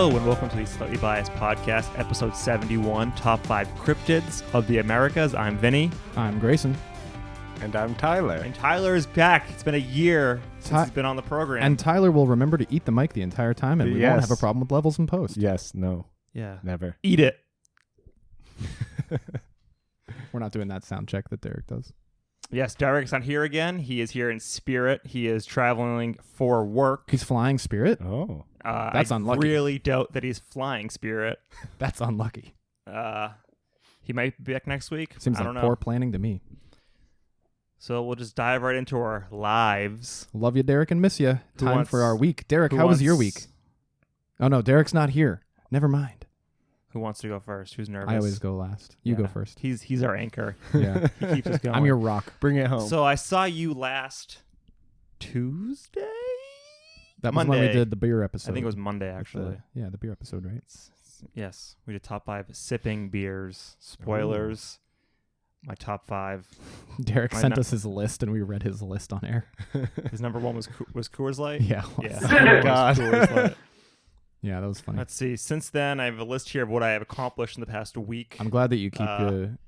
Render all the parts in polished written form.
Hello and welcome to the Slightly Biased Podcast, episode 71, Top 5 Cryptids of the Americas. I'm Vinny. I'm Grayson. And I'm Tyler. And Tyler is back. It's been a year since he's been on the program. And Tyler will remember to eat the mic the entire time, and we won't have a problem with levels in post. Yes, no. Yeah. Never. Eat it. We're not doing that sound check that Derek does. Yes, Derek's not here again. He is here in spirit. He is traveling for work. He's flying Spirit? Oh. That's unlucky. I really doubt that he's flying Spirit. That's unlucky. He might be back next week. Seems I like don't know. poor planning to me. So we'll just dive right into our lives. Love you, Derek, and miss you. Time for our week. Derek, who how was your wants- week? Oh, no, Derek's not here. Never mind. Who wants to go first? Who's nervous? I always go last. You go Yeah. first. He's our anchor. Yeah. He keeps us going. I'm your rock. Bring it home. So I saw you last Tuesday? That was when we Monday. did the beer episode. I think it was Monday, With actually. the beer episode, right? Yes. We did top 5 sipping beers. Spoilers. My top 5. Derek Why sent not? us his list, and we read his list on air. His number 1 was Coors Light? Yeah. Yeah. Oh, God. Coors Light. Yeah, that was funny. Let's see. Since then, I have a list here of what I have accomplished in the past week. I'm glad that you keep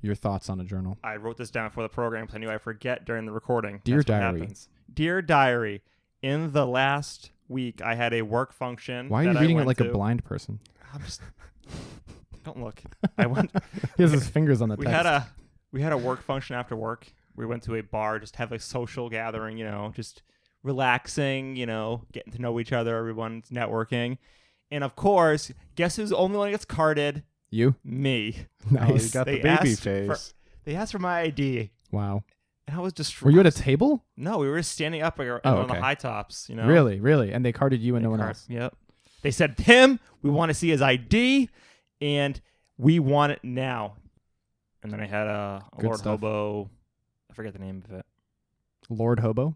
your thoughts on a journal. I wrote this down for the program because I knew I'd forget during the recording. Dear That's what Diary. happens. Dear Diary, in the last week, I had a work function. Why are you that I reading it went like to. a blind person? I'm just don't look. I went. He has his fingers on the We text. had a work function after work. We went to a bar, just have a social gathering. Just relaxing. Getting to know each other. Everyone's networking, and of course, guess who's the only one that gets carded? You? Me. Oh, you Nice. got They the baby asked face. They asked for my ID, Wow. and I was just. Were you at a table? No, we were just standing up on okay. the high tops. Really? And they carded you and no one else? Yep. They said, Tim, we want to see his ID, and we want it now. And then I had a Good Lord stuff. Hobo. I forget the name of it. Lord Hobo?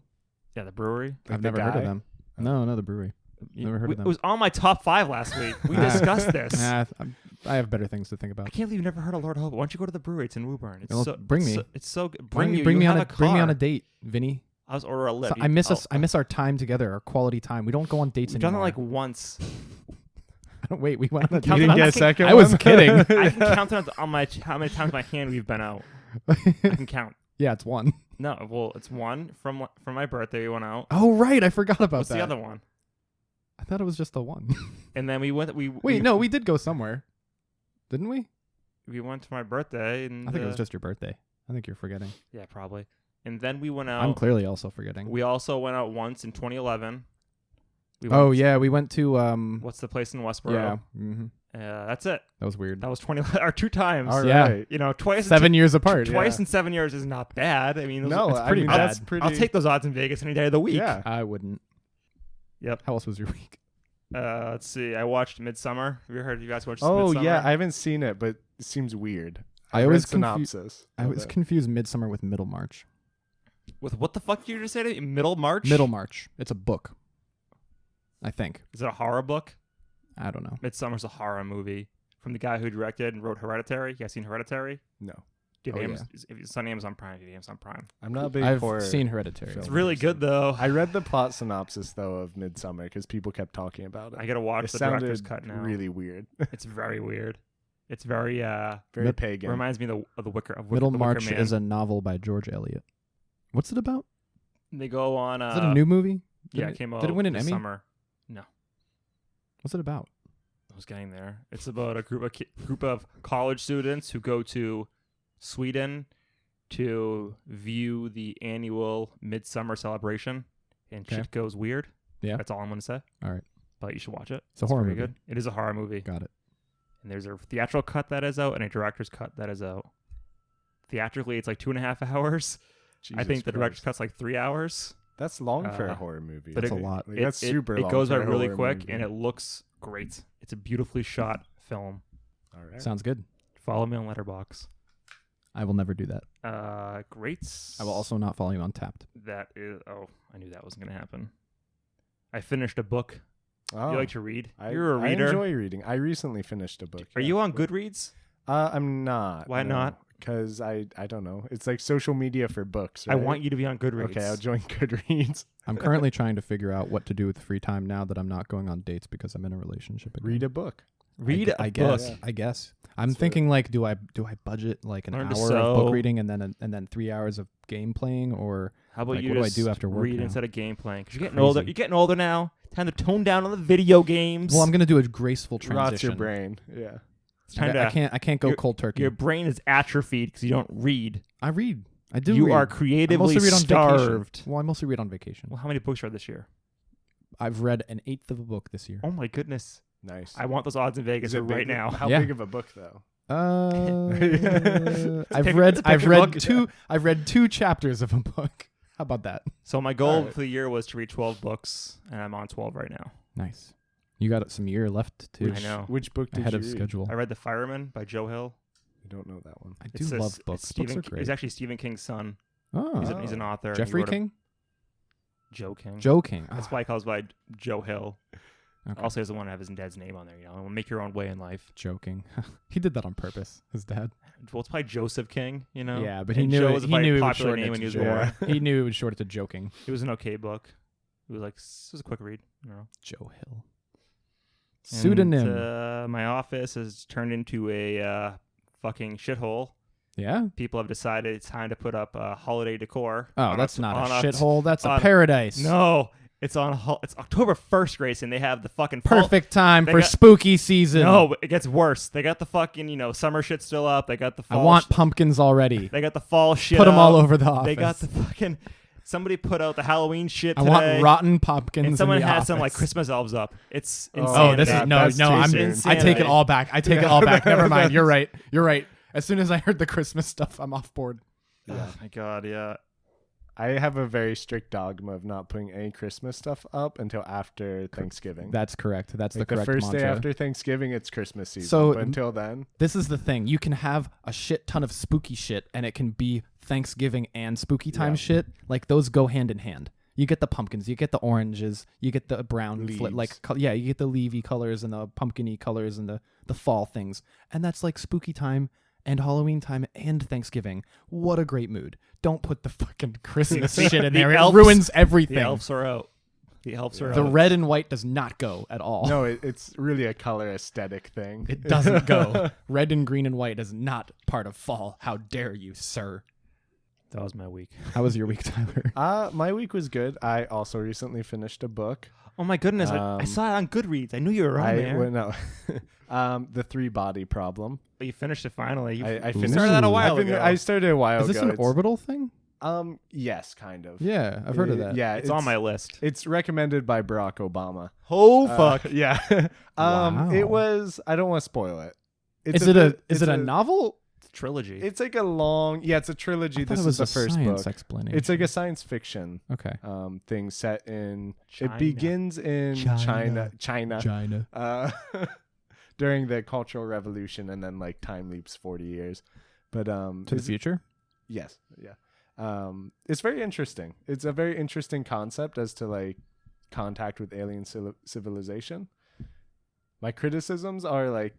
Yeah, the brewery. Like I've the never heard of guy? them. No, the brewery. Never heard of them. It was on my top 5 last week. We discussed this. Nah, I have better things to think about. I can't believe you've never heard of Lord Hobo. Why don't you go to the brewery? It's in Woburn. It's Well, so, bring me. It's so good. Bring Bring you. me You on have a bring me on a car. date, Vinny. I was order a So lip. I miss our time together, our quality time. We don't go on dates We've done anymore. it like once. Wait, we went on a You date. You didn't get a second I was one? kidding. I can count on how many times my hand we've been out. I can count. Yeah, it's one. No, well, it's one from my birthday. We went out. Oh, right. I forgot about What's that. the other one? I thought it was just the one. And then we went. Wait, no, we did go somewhere. Didn't we? We went to my birthday, and I think it was just your birthday. I think you're forgetting. yeah, probably. And then we went out. I'm clearly also forgetting. We also went out once in 2011. We Oh went yeah, we went to What's the place in yeah. Westboro? Mm-hmm. That's it. That was weird. That was 20 or 2 times. All Yeah. right. Twice. 7 years apart. Twice in 7 years is not bad. I mean, No, it's I pretty mean, bad. that's pretty. I'll take those odds in Vegas any day of the week. Yeah. I wouldn't. Yep. How else was your week? Let's see. I watched Midsummer. Have you guys watched Oh, Midsummer? yeah. I haven't seen it, but it seems weird. I read always synopsis. I always confuse Midsummer with Middlemarch. With what the fuck did you just say to me? Middlemarch? Middlemarch. It's a book. I think. Is it a horror book? I don't know. Midsummer's a horror movie from the guy who directed and wrote Hereditary. You guys seen Hereditary? No. Do you have Oh, Amazon, if it's on Amazon Prime, do you have Amazon Prime? I'm not a big I've horror. seen Hereditary. film. It's really good though. I read the plot synopsis, though, of Midsummer because people kept talking about it. I gotta watch It the sounded director's cut now. really weird. It's very weird. It's very Very Mid- pagan. reminds me of the Wicker. Of Middlemarch the Wicker Man. is a novel by George Eliot. What's it about? They go on. Is it a new movie? Yeah, it came out. Did it win an this Emmy? Summer. What's it about? I was getting there. It's about a group of college students who go to Sweden to view the annual Midsummer celebration, and Okay. shit goes weird. Yeah. That's all I'm gonna say. All right. But you should watch it. It's a horror very movie. good. It is a horror movie, Got it. and there's a theatrical cut that is out and a director's cut that is out. Theatrically, it's like 2.5 hours. I Jesus think the director's Christ. cut's like 3 hours. That's long for Uh, a horror movie. but That's a it- lot. Like, that's super It long goes for by a really horror quick, movie. and it looks great. It's a beautifully shot film. All right. Sounds good. Follow me on Letterboxd. I will never do that. Great. I will also not follow you on Tapped. That is. Oh, I knew that wasn't gonna happen. I finished a book. Oh, You like to read? I, You're a reader. I enjoy reading. I recently finished a book. Are you on Goodreads? I'm not. Why not? Because I don't know. It's like social media for books, I right? want you to be on Goodreads. Okay, I'll join Goodreads. I'm currently trying to figure out what to do with free time now that I'm not going on dates because I'm in a relationship again. Read a book. Read a I book. guess. I guess. I'm That's thinking like, do I budget like an Learn hour to of book sew. reading and then 3 hours of game playing, or How about like, you what do I just do after work read now? instead of game playing? Because you're getting Crazy. older. You're getting older now. Time to tone down on the video games. well, I'm gonna do a graceful transition. Rots your brain. Yeah. It's time to. I can't go cold turkey. Your brain is atrophied because you don't read. I read. I do. You read. are I creatively mostly read on vacation. starved. Well, I mostly read on vacation. Well, how many books are this year? I've read an eighth of a book this year. Oh my goodness! Nice. I want those odds in Vegas Is it right big? now. How Yeah. big of a book though? I've pick- read it's a pick a book. I've read 2 chapters of a book. How about that? So my goal Alright. for the year was to read 12 books, and I'm on 12 right now. Nice. You got some year left too. I know. Which book did Ahead you of read? schedule. I read The Fireman by Joe Hill. I don't know that one. I do It's love it's books. Stephen, Books are great. He's actually Stephen King's son. Oh, He's an author. and he Jeffrey wrote a- King, Joe King. Joe King. That's Ah, why he calls by Joe Hill. okay. Also, he doesn't want to have his dad's name on there. Make your own way in life. Joking. He did that on purpose. His dad. Well, it's probably Joseph King. Yeah, but he And knew Joe it- was he probably knew a it would popular shorten name it when to he was Joe. born. He knew it was short to joking. It was an okay book. It was like it was a quick read. Joe Hill. And, Pseudonym. my office has turned into a fucking shithole. Yeah. People have decided it's time to put up holiday decor. Oh, on that's Oct- not on a Oct- shithole. That's a on- paradise. No, it's on. It's October 1st, Grace, and they have the fucking Perfect time They for got- spooky season. No, but it gets worse. They got the fucking summer shit still up. They got the I fall. want pumpkins already. They got the fall shit. Put them all up. over the office. They got the fucking. Somebody put out the Halloween shit I today. want rotten pumpkins. and someone in the has some like office. Christmas elves up. It's Oh, insanity. Oh, this is That's too I'm. soon. I take it all back. I take it all back. Never mind. You're That's- right. You're right. As soon as I heard the Christmas stuff, I'm off board. Oh my god, yeah. I have a very strict dogma of not putting any Christmas stuff up until after Thanksgiving. That's correct. That's Like the correct first day mantra. after Thanksgiving, it's Christmas season. So- but until then, This is the thing. You can have a shit ton of spooky shit, and it can be Thanksgiving and spooky time Yeah. shit. Like those go hand in hand. You get the pumpkins, you get the oranges, you get the brown, Leaves. you get the leafy colors and the pumpkin-y colors and the fall things, and that's like spooky time and Halloween time and Thanksgiving. What a great mood! Don't put the fucking Christmas shit in The there. It elves- ruins everything. The elves are out. The elves are The out. red and white does not go at all. no, it's really a color aesthetic thing. It doesn't go. Red and green and white is not part of fall. How dare you, sir? That was my week. How was your week, Tyler? My week was good. I also recently finished a book. Oh my goodness! I saw it on Goodreads. I knew you were on there. The 3-body problem. But you finished it finally. You I you finished started that a Ooh. while I've been- ago. I started a while Is this ago. an It's- orbital thing? Yes, kind of. Yeah, I've heard of that. Yeah, it's on my list. It's recommended by Barack Obama. Oh fuck! Yeah. Wow. It was. I don't want to spoil it. Is it a novel? It's a trilogy. It's like a long. Yeah, it's a trilogy. I thought This it was is the a first science book. explanation. It's like a science fiction okay. thing set in. China. It begins in China. China. China. During the Cultural Revolution, and then like time leaps 40 years. But To the future? yes, yeah. It's very interesting. It's a very interesting concept as to like contact with alien civilization. My criticisms are like,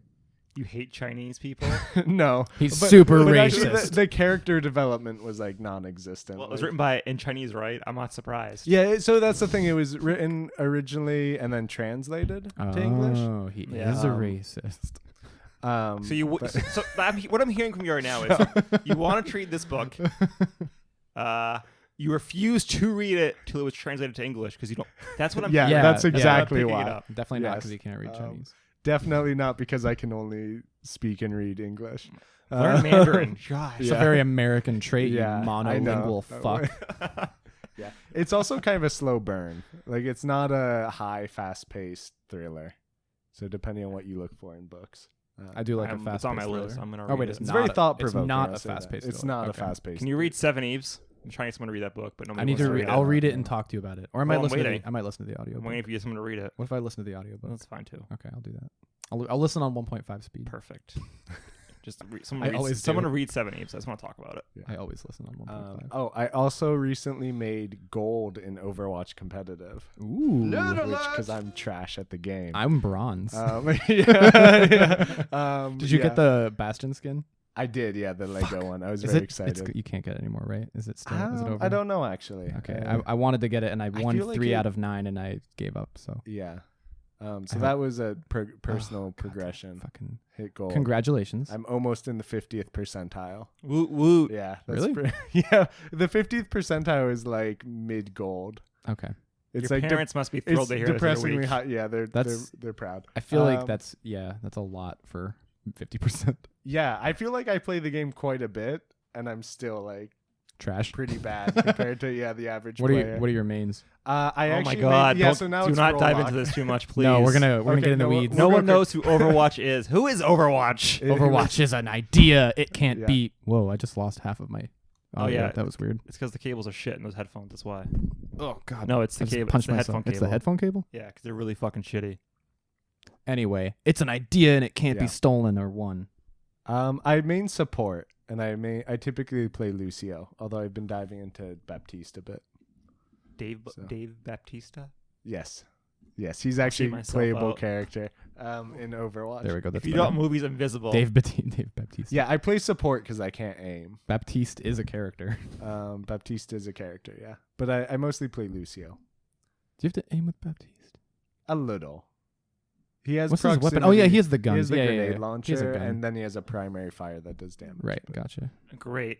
You hate Chinese people. no, He's super but actually racist. the character development was like non-existent. Well, it was Like- written by in Chinese, right? I'm not surprised. Yeah, so that's the thing. It was written originally and then translated to English. Oh, he Yeah. is a Um, racist. So you but- so what I'm hearing from you right now is you want to treat this book. You refuse to read it till it was translated to English because you don't. That's what I'm. yeah, Yeah, that's yeah. exactly Picking it why. up. Definitely not yes. because he can't read Chinese. Definitely not because I can only speak and read English. Learn Mandarin. Gosh. It's Yeah. a very American trait, Yeah, you I know. monolingual fuck. Yeah, it's also kind of a slow burn. Like it's not a high, fast-paced thriller. So depending on what you look for in books, I do like a It's fast-paced on my thriller. list. I'm gonna. Oh, wait, read it's it. it's not very a- thought-provoking. it's not I'll a say that. fast-paced It's thriller. not a Okay. fast-paced. Can you read Seven Eves? I'm trying to get someone to read that book, but nobody I need wants to read read. it. I'll read it and talk to you about it, or I might I'm listen. waiting. I might listen to the audio. I'm waiting for you someone to read it. What if I listen to the audio? That's fine too. Okay, I'll do that. I'll listen on 1.5 speed. Perfect. Just I always someone do. to read Seven Eves. I just want to talk about it. I always listen on 1.5. I also recently made gold in Overwatch competitive. Ooh, Because I'm trash at the game. I'm bronze. yeah. Did you get the Bastion skin? I did, yeah, the Lego one. I was Is very it? excited. You can't get it anymore, right? Is it still? Is it over? I don't know actually. Okay, I wanted to get it, and I won feel like 3 out of 9, and I gave up. So Yeah. So I that was a personal God, progression. fucking Hit goal. congratulations. I'm almost in the 50th percentile. Woot woot. Yeah. Really? Yeah. The 50th percentile is like mid gold. Okay. It's Your like parents must be thrilled it's to hear this every depressingly week. high. Yeah, they're proud. I feel like Um, that's a lot for 50%. Yeah, I feel like I play the game quite a bit, and I'm still like Trash. pretty bad compared to the average What player. are your mains? I Oh actually my god! yeah. Don't, So now do it's not dive Warlock. into this too much, please. No, we're gonna Okay, get in the no, weeds. No We're one gonna- knows who Overwatch is. Who is Overwatch? Overwatch is an idea. It can't Yeah. be. Whoa! I just lost half of my. Oh, yeah. that was weird. It's because the cables are shit in those headphones. That's why. Oh god. No, it's the I just cable. It's punched the myself. headphone cable. It's the headphone cable. Yeah, because they're really fucking shitty. Anyway, it's an idea and it can't be Yeah. stolen or won. I main support, and I typically play Lucio, although I've been diving into Baptiste a bit. Dave So. Dave Baptista. Yes, he's actually a myself playable out. character in Overwatch. There we go. If That's you better. don't move, he's invisible. Dave Baptiste. Yeah, I play support because I can't aim. Baptiste is a character. Baptiste is a character, yeah, but I mostly play Lucio Do you have to aim with Baptiste? a little. He has What's his weapon? proximity- Oh yeah, he has the gun. He has the yeah, grenade yeah, yeah. launcher, He has a gun. and then he has a primary fire that does damage. Right, but- gotcha. Great.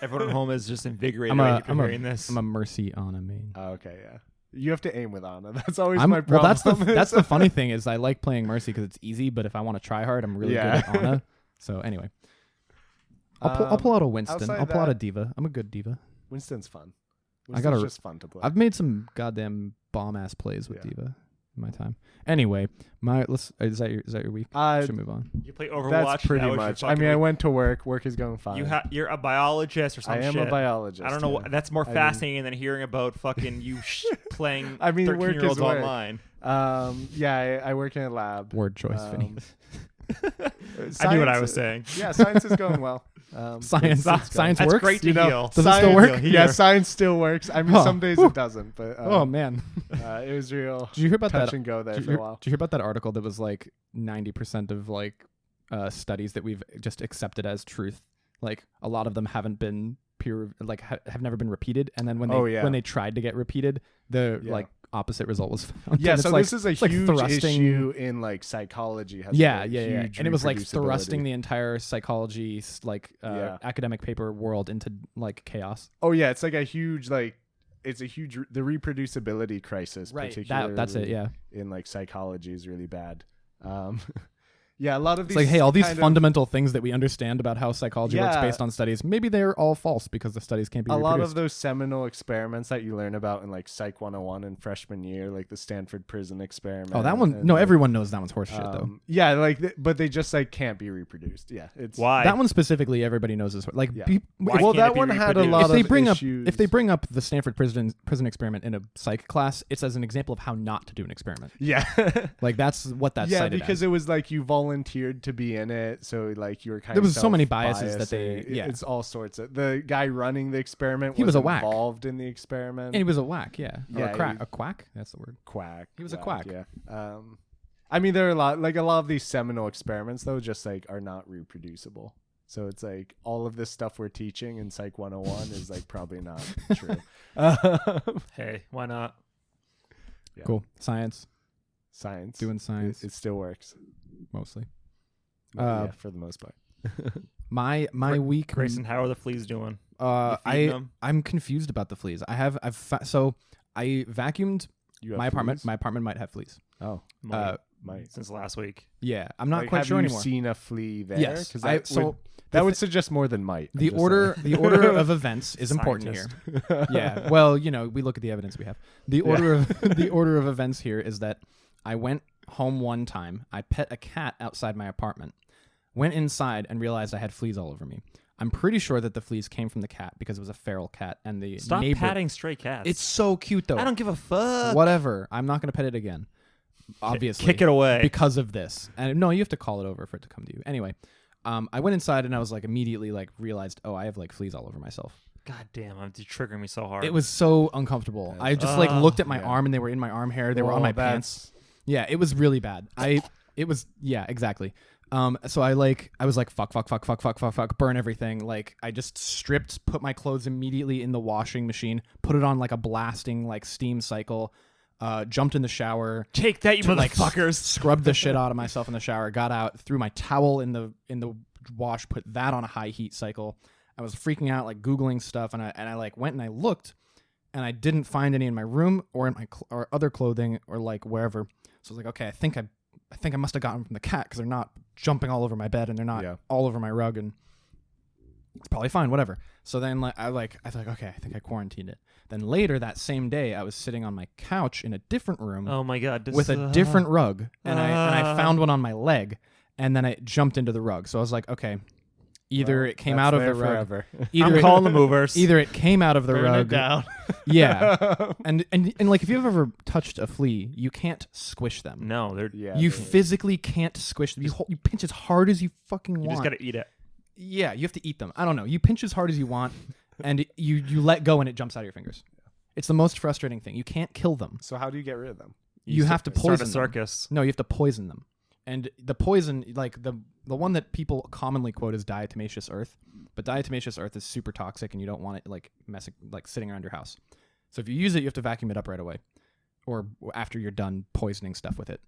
Everyone at home is just invigorated I'm a- right after I'm a- hearing this. I'm a Mercy on a main. Oh, okay, yeah. You have to aim with Ana. That's always I'm, my problem. well, that's the funny thing is I like playing Mercy because it's easy, but if I want to try hard, I'm really good at Ana. So anyway, I'll pull out a Winston. outside I'll pull out a that- Diva. I'm a good Diva. Winston's fun. I gotta- Winston's just fun to play. I've made some goddamn bomb ass plays with Yeah. Diva in my time. Anyway, is that your week? Should move on. You play Overwatch. That's pretty that was your much. I fucking mean, I week. went to work. Work is going fine. You're a biologist or some I am shit. a biologist. I don't know. yeah. That's more I mean- fascinating than hearing about fucking you playing I mean, work 13-year-olds is work. online. Yeah, I work in a lab. Word choice, Vinny. I knew what I was Science- saying. Yeah, science is going well. Science, it's science That's works. great to You know, heal. Does it still science- work? Yeah, science still works. I mean, Huh. some days Whew. it doesn't, but Oh man, it was real did you hear about touch that? and go there Did for you, a while. did you hear about that article that was like 90% of like studies that we've just accepted as truth? Like a lot of them haven't been have never been repeated, and then when they tried to get repeated, the Yeah. like opposite result was found. Yeah, And so it's like, this is a it's like huge thrusting- issue in like psychology. Has Yeah, a yeah. huge And it was like thrusting reproducibility. the entire psychology Yeah. academic paper world into like chaos. Oh yeah, it's like a huge it's a huge the reproducibility crisis. Particularly That's it. Yeah. in like psychology is really bad. Yeah, a lot of It's these like, hey, all these kind of- fundamental things that we understand about how psychology works Yeah. based on studies, maybe they're all false because the studies can't be a lot reproduced. of those seminal experiments that you learn about in like Psych 101 in freshman year, like the Stanford prison experiment. Oh, that one. and, No, like, everyone knows that one's horseshit though. Yeah, but they just like can't be reproduced. Yeah, it's Why? That one specifically, everybody knows is like. Yeah. Why well, can't that it be one had a reproduced? lot If they of bring issues. if they bring up the Stanford prison experiment in a psych class, it's as an example of how not to do an experiment. yeah, Like that's what that's yeah, cited because as. it was like you volunteered to be in it, so like you were kind There of was so many biases that self-biasing. they- yeah. It's all sorts of the guy running the experiment. He was a whack. involved in the experiment. And he was a whack, yeah. Or Yeah, a crack, he- a quack. That's the word. quack. He was a quack. Yeah. I mean, there are a lot of these seminal experiments though, just like are not reproducible. So it's like all of this stuff we're teaching in Psych 101 is like probably not true. Hey, why not? Yeah. Cool. Science, Science. doing science It still works. mostly. Yeah, for the most part. My week. Grayson, how are the fleas doing? You feeding them? I'm confused about the fleas. I vacuumed You have my apartment. fleas? My apartment might have fleas. Oh, might. Since last week. Yeah, I'm not Like, quite have sure you anymore. seen a flea there? Yes, 'Cause I that so would, that would suggest more than might. I'm the just order saying. the order of events is important here. Scientist. Yeah. Well, we look at the evidence we have. The order of the order of events here is that I went home one time. I pet a cat outside my apartment. Went inside and realized I had fleas all over me. I'm pretty sure that the fleas came from the cat because it was a feral cat and the Stop neighbor. patting stray cats. It's so cute though. I don't give a fuck. Whatever. I'm not gonna pet it again. Obviously. Kick it away. because of this. And no, you have to call it over for it to come to you. Anyway, I went inside and I was like immediately like realized, oh, I have like fleas all over myself. God damn, it's triggering me so hard. It was so uncomfortable. I just like looked at my arm and they were in my arm hair. They were on my pants. Yeah, it was really bad. Exactly. So I was like, fuck, burn everything. Like I just stripped, put my clothes immediately in the washing machine, put it on like a blasting like steam cycle, jumped in the shower. Take that, you motherfuckers. Scrubbed the shit out of myself in the shower, got out, threw my towel in the wash, put that on a high heat cycle. I was freaking out, like Googling stuff, and I like went and I looked, and I didn't find any in my room or in my or other clothing or like wherever. So I was like, okay, I think I must have gotten them from the cat because they're not jumping all over my bed and they're not all over my rug, and it's probably fine, whatever. So then I thought, okay, I think I quarantined it. Then later that same day, I was sitting on my couch in a different room. Oh my god! With a different rug, and I found one on my leg, and then I jumped into the rug. So I was like, okay, either it came out of the rug. I'm calling the movers. Either it came out of the Burn rug. it down. Yeah, and like if you've ever touched a flea, you can't squish them. No, they're you physically can't squish them. You pinch as hard as you fucking want. You just gotta eat it. Yeah, you have to eat them. I don't know. You pinch as hard as you want, and you let go, and it jumps out of your fingers. It's the most frustrating thing. You can't kill them. So how do you get rid of them? You have to poison start a circus. them. No, you have to poison them. And the poison, like the one that people commonly quote is diatomaceous earth, but diatomaceous earth is super toxic, and you don't want it like sitting around your house. So if you use it, you have to vacuum it up right away, or after you're done poisoning stuff with it.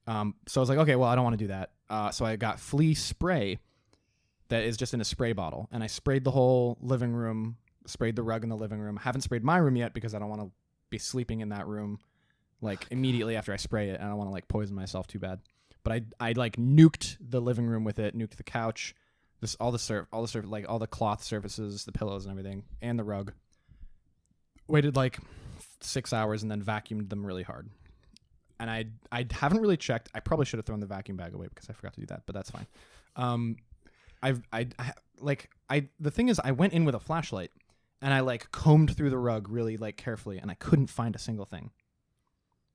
So I was like, okay, well, I don't want to do that. So I got flea spray that is just in a spray bottle, and I sprayed the whole living room, sprayed the rug in the living room. Haven't sprayed my room yet because I don't want to be sleeping in that room like immediately after I spray it, and I don't want to like poison myself too bad. But I like nuked the living room with it, nuked the couch, all the cloth surfaces, the pillows and everything, and the rug. Waited like 6 hours and then vacuumed them really hard. And I haven't really checked. I probably should have thrown the vacuum bag away because I forgot to do that, but that's fine. The thing is, I went in with a flashlight and I like combed through the rug really like carefully, and I couldn't find a single thing.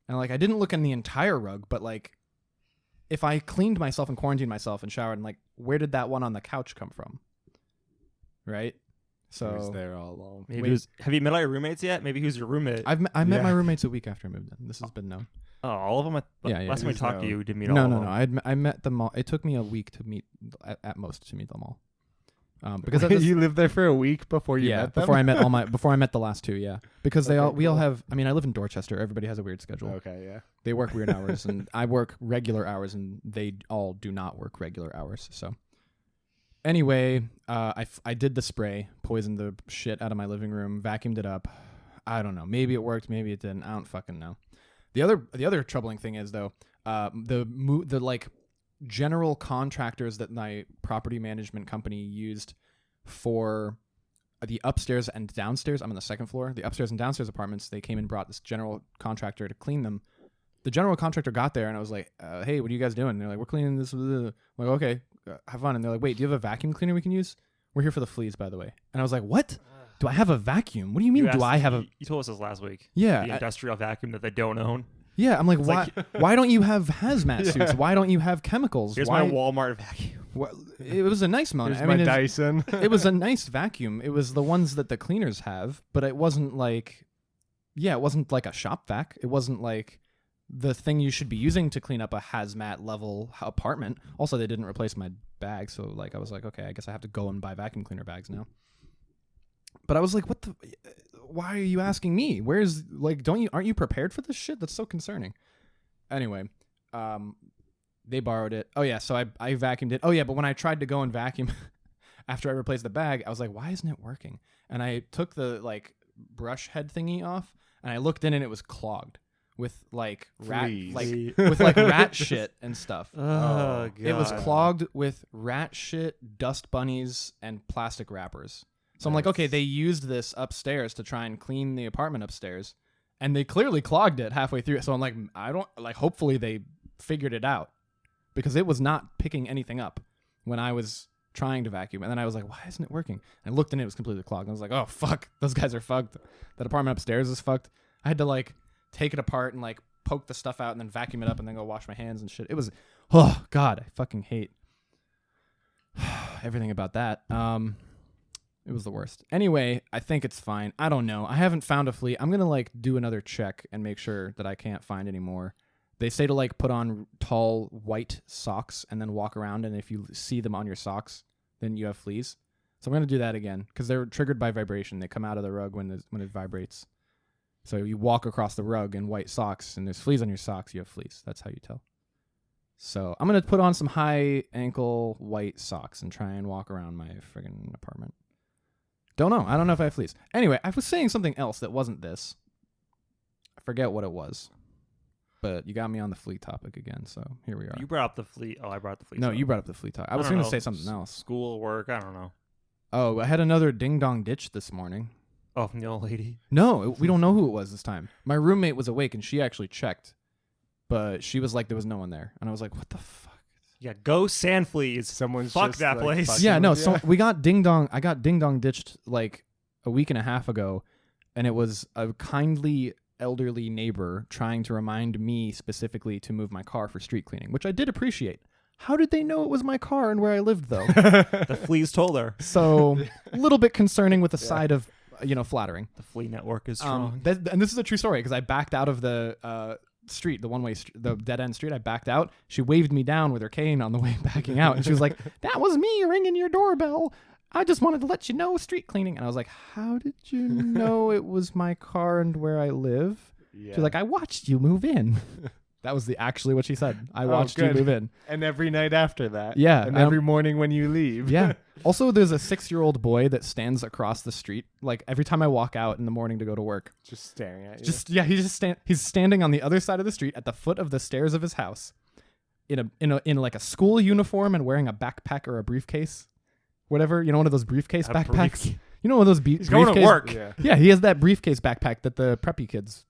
And like I didn't look in the entire rug, but like if I cleaned myself and quarantined myself and showered, and like where did that one on the couch come from? Right? So he was there all along. Have you met all your roommates yet? Maybe who's your roommate? I met my roommates a week after I moved in. This has been known. Oh, all of them? Last time we talked to you, we did meet all of them. No. I met them all. It took me a week to meet, at most, to meet them all. Because you lived there for a week before you met them? Before I met the last two, yeah. Because we all have, I mean, I live in Dorchester. Everybody has a weird schedule. Okay, yeah. They work weird hours, and I work regular hours, and they all do not work regular hours. So anyway, I did the spray, poisoned the shit out of my living room, vacuumed it up. I don't know. Maybe it worked, maybe it didn't. I don't fucking know. The other troubling thing is though, the like general contractors that my property management company used for the upstairs and downstairs. I'm on the second floor. The upstairs and downstairs apartments. They came and brought this general contractor to clean them. The general contractor got there and I was like, "Hey, what are you guys doing?" And they're like, "We're cleaning this." I'm like, "Okay, have fun." And they're like, "Wait, do you have a vacuum cleaner we can use? We're here for the fleas, by the way." And I was like, "What? Do I have a vacuum? What do you mean? Do I have a?" You told us this last week. Yeah, the industrial vacuum that they don't own. Yeah, I'm like, why don't you have hazmat suits? Why don't you have chemicals? Here's my Walmart vacuum. Well, it was a nice one. Here's my Dyson. It was a nice vacuum. It was the ones that the cleaners have, but it wasn't like, it wasn't like a shop vac. It wasn't like the thing you should be using to clean up a hazmat level apartment. Also, they didn't replace my bag, so like I was like, okay, I guess I have to go and buy vacuum cleaner bags now. But I was like, what the? Why are you asking me? Where's like, aren't you prepared for this shit? That's so concerning. Anyway, they borrowed it. Oh yeah, so I vacuumed it. Oh yeah, but when I tried to go and vacuum after I replaced the bag, I was like, why isn't it working? And I took the like brush head thingy off, and I looked in, and it was clogged with like rat shit and stuff. Oh god. It was clogged with rat shit, dust bunnies, and plastic wrappers. So I'm like, okay, they used this upstairs to try and clean the apartment upstairs, and they clearly clogged it halfway through. So I'm like, hopefully they figured it out, because it was not picking anything up when I was trying to vacuum. And then I was like, why isn't it working? And I looked and it was completely clogged. And I was like, oh, fuck, those guys are fucked. That apartment upstairs is fucked. I had to like take it apart and like poke the stuff out and then vacuum it up and then go wash my hands and shit. It was, oh God, I fucking hate everything about that. It was the worst. Anyway, I think it's fine. I don't know. I haven't found a flea. I'm going to like do another check and make sure that I can't find any more. They say to like put on tall white socks and then walk around, and if you see them on your socks, then you have fleas. So I'm gonna do that again because they're triggered by vibration. They come out of the rug when it vibrates. So you walk across the rug in white socks, and there's fleas on your socks. You have fleas. That's how you tell. So I'm gonna put on some high ankle white socks and try and walk around my friggin' apartment. Don't know. I don't know if I have fleas. Anyway, I was saying something else that wasn't this. I forget what it was. But you got me on the flea topic again, so here we are. You brought up the flea. Oh, I brought up the flea. No, topic. you brought up the flea topic. I was don't going to know. say something else. School, work, I don't know. Oh, I had another ding-dong ditch this morning. Oh, from the old lady. No, we don't know who it was this time. My roommate was awake, and she actually checked. But she was like, there was no one there. And I was like, what the fuck? Yeah, go sand fleas. Someone's Fuck just, that like, place. fucking Yeah, no, with so you. we got ding-dong. I got ding-dong ditched like a week and a half ago, and it was a kindly elderly neighbor trying to remind me specifically to move my car for street cleaning, which I did appreciate. How did they know it was my car and where I lived, though? The fleas told her. So a little bit concerning with the side of, flattering. The flea network is strong. And this is a true story because I backed out of the street, the one-way, the dead-end street. I backed out. She waved me down with her cane on the way backing out, and she was like, "That was me ringing your doorbell. I just wanted to let you know street cleaning." And I was like, "How did you know it was my car and where I live?" Yeah. She's like, "I watched you move in." That was actually what she said. I watched you good. move in. And every night after that. Yeah, And every morning when you leave. Yeah. Also, there's a 6-year-old boy that stands across the street. Like every time I walk out in the morning to go to work, Just staring at you. he's standing on the other side of the street at the foot of the stairs of his house, in like a school uniform and wearing a backpack or a briefcase, whatever. You know, one of those briefcase A backpacks. brief- You know, one of those He's going to briefcase- work. Yeah. Yeah, he has that briefcase backpack that the preppy kids,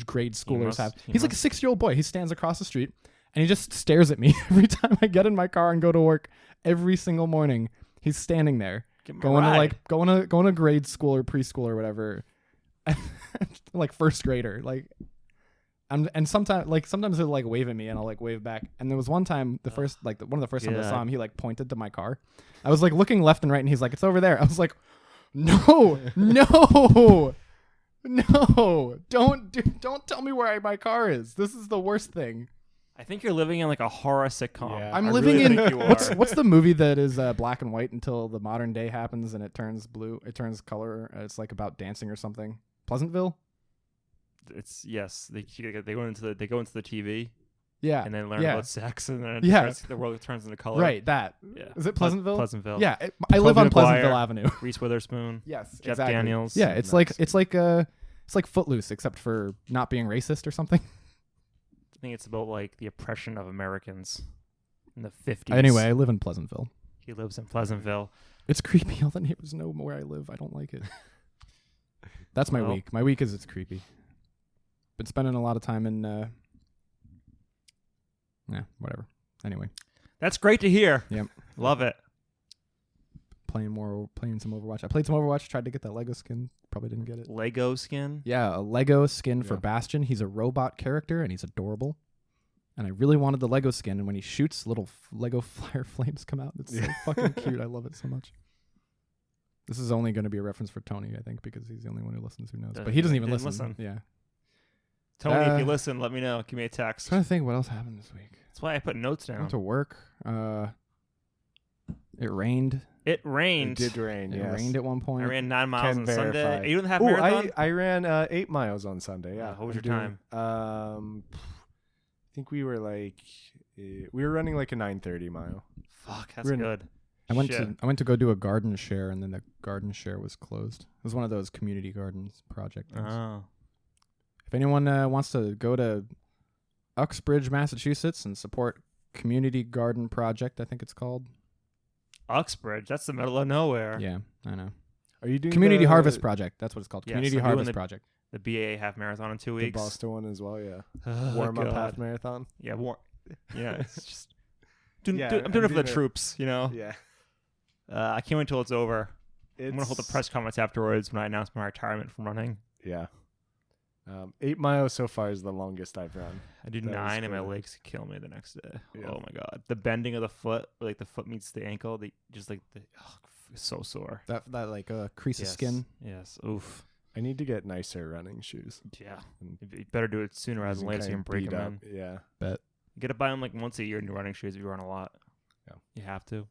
grade schoolers must- have. he He's like a must. 6-year-old boy. He stands across the street and he just stares at me every time I get in my car and go to work. Every single morning, he's standing there, Give him a going to ride. going to grade school or preschool or whatever, like first grader. Like, and sometimes he'll like wave at me and I'll like wave back. And there was one time, one of the first times I Yeah. saw him, he like pointed to my car. I was like looking left and right, and he's like, "It's over there." I was like, "No, no." No, don't tell me where my car is. This is the worst thing. I think you're living in like a horror sitcom. Yeah. I'm I living really in think you are. what's the movie that is black and white until the modern day happens and it turns blue? It turns color. It's like about dancing or something. Pleasantville. It's yes. They go into the TV Yeah, and then learn yeah. about sex and then the world turns into color. Right, that. Yeah. Is it Pleasantville? Pleasantville. Yeah, I live on Maguire. Pleasantville Avenue. Reese Witherspoon. Yes, Jeff exactly. Daniels. Yeah, it's like Footloose except for not being racist or something. I think it's about like the oppression of Americans in the 50s. Anyway, I live in Pleasantville. He lives in Pleasantville. It's creepy. All the neighbors know where I live. I don't like it. That's my Well. week. My week is it's creepy. Been spending a lot of time in whatever. Anyway, That's great to hear. Yep. Love it. playing some Overwatch. I played some Overwatch, tried to get that Lego skin, probably didn't get it. Lego skin. Yeah, a Lego skin for Yeah. Bastion. He's a robot character and he's adorable. And I really wanted the Lego skin, and when he shoots, little Lego fire flames come out. It's so fucking cute. I love it so much. This is only going to be a reference for Tony, I think, because he's the only one who listens who knows. But he doesn't even Didn't listen. Yeah. Tony, if you Uh, listen, let me know. Give me a text. Trying to think what else happened this week. That's why I put notes I down. went to work. It rained. It rained. It did rain. It Yes. rained at one point. I ran 9 miles Can on Sunday. verify. Are you doing the half Ooh, marathon? I ran 8 miles on Sunday. Yeah. What was I'm your time? I think we were like we were running like a 9:30 mile. Fuck, that's We're in- good. I went Shit. to go do a garden share, and then the garden share was closed. It was one of those community gardens project things. Oh. If anyone wants to go to Uxbridge, Massachusetts, and support Community Garden Project, I think it's called. Uxbridge, that's the middle of nowhere. Yeah, I know. Are you doing Community the, Harvest Project. That's what it's called. Yes, Community I'm doing Harvest the- Project. The BAA half marathon in 2 the weeks. Boston one as well? Yeah. Oh, Warm up God. half marathon. Yeah, yeah, it's just Yeah, I'm doing it for the doing it. troops, you know. Yeah. I can't wait till it's over. It's, I'm gonna hold the press conference afterwards when I announce my retirement from running. Yeah. 8 miles so far is the longest I've run. I do That was 9 and my good. legs kill me the next day. Yeah. Oh my god, the bending of the foot, like the foot meets the ankle, it's so sore. That like crease of Yes. skin. Yes. Oof. I need to get nicer running shoes. Yeah. And You better do it sooner rather than later so you can break beat them up. in. Yeah. Bet. You got to buy them like once a year, new running shoes if you run a lot. Yeah. You have to.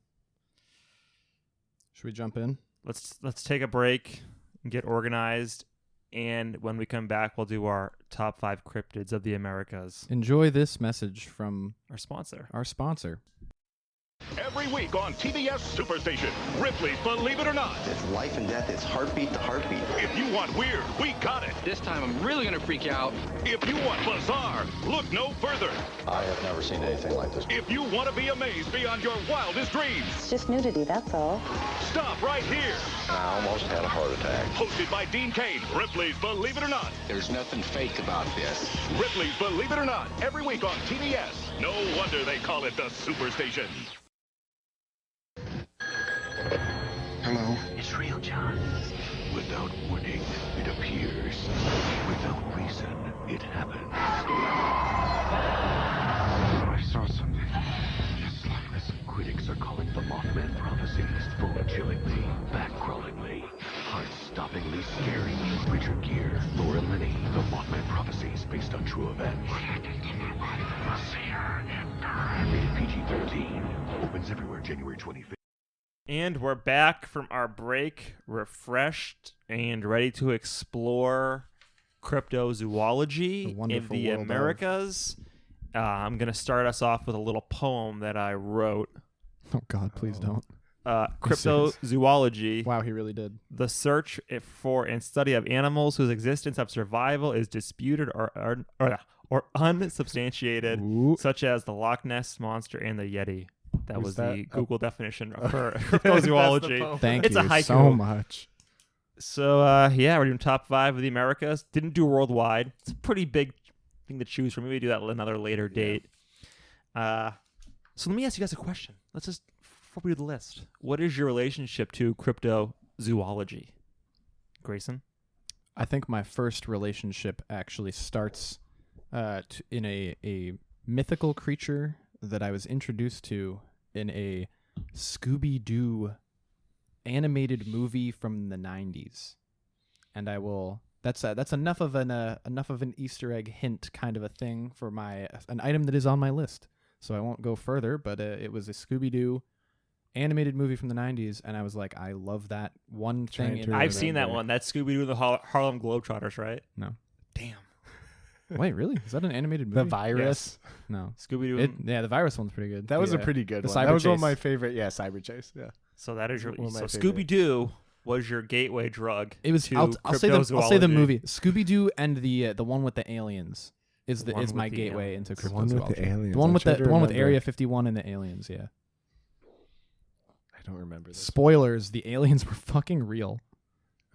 Should we jump in? Let's take a break and get organized. And when we come back, we'll do our top 5 cryptids of the Americas. Enjoy this message from Our sponsor. our sponsor. Every week on TBS Superstation, Ripley's Believe It or Not. It's life and death. It's heartbeat to heartbeat. If you want weird, we got it. This time I'm really gonna freak out. If you want bizarre, look no further. I have never seen anything like this. If you want to be amazed beyond your wildest dreams, It's just nudity, that's all. stop right here. I almost had a heart attack. Hosted by Dean Cain, Ripley's Believe It or Not. There's nothing fake about this. Ripley's Believe It or Not, every week on TBS. No wonder they call it the Superstation. Hello? It's real, John. Without warning, it appears. Without reason, it happens. I saw something just like this. Critics are calling the Mothman prophecies bone-chillingly, back-crawlingly, heart-stoppingly scary. Richard Gere, Laura Linney, the Mothman prophecies based on true events. Rated PG-13. Opens everywhere January 25th. And we're back from our break, refreshed and ready to explore cryptozoology The in wonderful the world of- Americas. I'm going to start us off with a little poem that I wrote. Oh God, please don't. Cryptozoology, Wow, he really did. the search for and study of animals whose existence of survival is disputed or unsubstantiated, Ooh. such as the Loch Ness Monster and the Yeti. That Who's was that? the Oh. Google definition for cryptozoology. Thank It's a you haiku. so much. So, yeah, we're doing top 5 of the Americas. Didn't do worldwide. It's a pretty big thing to choose from. Maybe do that at another later date. So let me ask you guys a question. Let's just, before we do the list, what is your relationship to cryptozoology? Grayson? I think my first relationship actually starts in a mythical creature that I was introduced to in a Scooby-Doo animated movie from the 90s. And I will that's enough of an Easter egg hint kind of a thing for an item that is on my list. So I won't go further, but it was a Scooby-Doo animated movie from the 90s, and I was like, I love that one Trying thing. to I've seen that remember. one. That's Scooby-Doo and the Harlem Globetrotters, right? No. Damn. Wait, really? Is that an animated movie? The virus. No. Scooby-Doo. Yeah, the virus one's pretty good. That was a Yeah. pretty good The one. Cyber That was one of Chase. my favorite. Yeah, Cyber Chase. Yeah. So that is your... One of my So favorite. Scooby-Doo was your gateway drug. It was. to I'll say the cryptozoology. movie Scooby-Doo and the one with the aliens is The one my with the gateway aliens. into The one with cryptozoology. the aliens. The one I'm with trying the to one with remember. Area 51 and the aliens. Yeah. I don't remember this. Spoilers: the aliens were fucking real.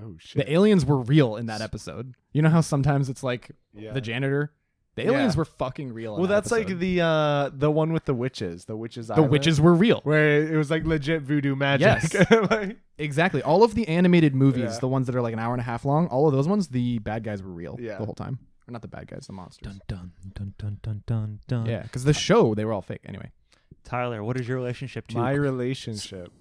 Oh shit. The aliens were real in that episode. You know how sometimes it's like Yeah. the janitor. The aliens Yeah. were fucking real. in Well, that that's like episode. the one with the witches. The witches. The witches were real. Where it was like legit voodoo magic. Yes. Like, Exactly. All of the animated movies, Yeah. the ones that are like an hour and a half long, all of those ones, the bad guys were real Yeah. the whole time. Or not the bad guys, the monsters. Dun, dun, dun, dun, dun, dun. Yeah, because the show, they were all fake. Anyway. Tyler, what is your relationship to... my relationship.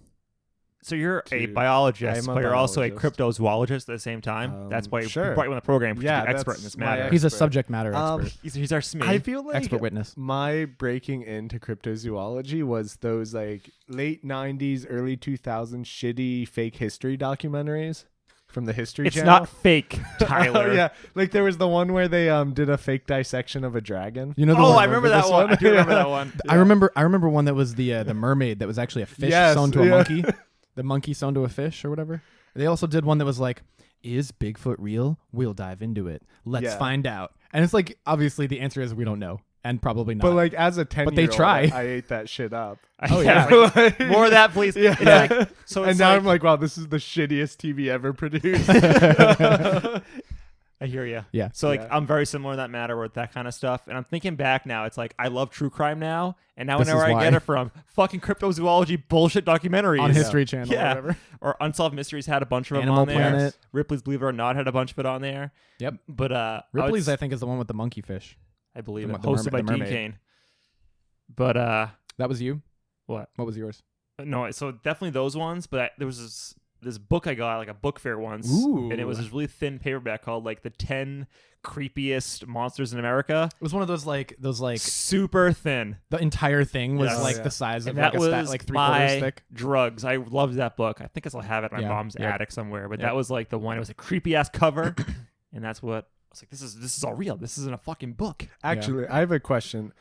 So you're a to- biologist, I'm a but you're also a biologist. cryptozoologist at the same time. That's why we sure. brought you on the program, because Yeah, you're an expert in that's this my matter. He's a Expert. subject matter expert. He's our SME. I feel like Expert witness. my breaking into cryptozoology was those like late 90s, early 2000s shitty fake history documentaries from the History It's Channel. not fake, Tyler. Oh, yeah, like there was the one where they did a fake dissection of a dragon. You know the Oh, one, I remember that this one. one? I do remember Yeah. that one. I remember one that was the mermaid that was actually a fish Yes, sewn to a yeah. monkey. The monkey sewn to a fish or whatever. They also did one that was like, is Bigfoot real? We'll dive into it. Let's Yeah. find out. And it's like, obviously the answer is we don't know. And probably not. But like as a 10-year-old, they try. I ate that shit up. Oh, yeah. like, more of that, please. Yeah. It's like, so it's And now like, I'm like, wow, this is the shittiest TV ever produced. I hear you. Yeah. So like, Yeah. I'm very similar in that matter with that kind of stuff. And I'm thinking back now, it's like I love true crime now, and now This whenever is I why. get it from fucking cryptozoology bullshit documentaries on History Channel yeah, or whatever. or Unsolved Mysteries had a bunch of them Animal on there. Planet. Ripley's Believe It or Not had a bunch of it on there. Yep. But Ripley's, I think, is the one with the monkey fish. I believe the it, mer- hosted by the Dean mermaid. Cain. But That was you? what? What was yours? No, so definitely those ones. But there's this book I got like a book fair once, Ooh. and it was this really thin paperback called like the 10 creepiest monsters in America. It was one of those like Super thin. the entire thing was Yes. like Oh, yeah. the size of And like that a was stat, like 3/4 my thick. drugs. I loved that book. I think I still have it in my Yeah. mom's Yep. attic somewhere. But Yep. that was like the one. It was a creepy ass cover, and that's what I was like. This is all real. This isn't a fucking book. Actually, I have a question.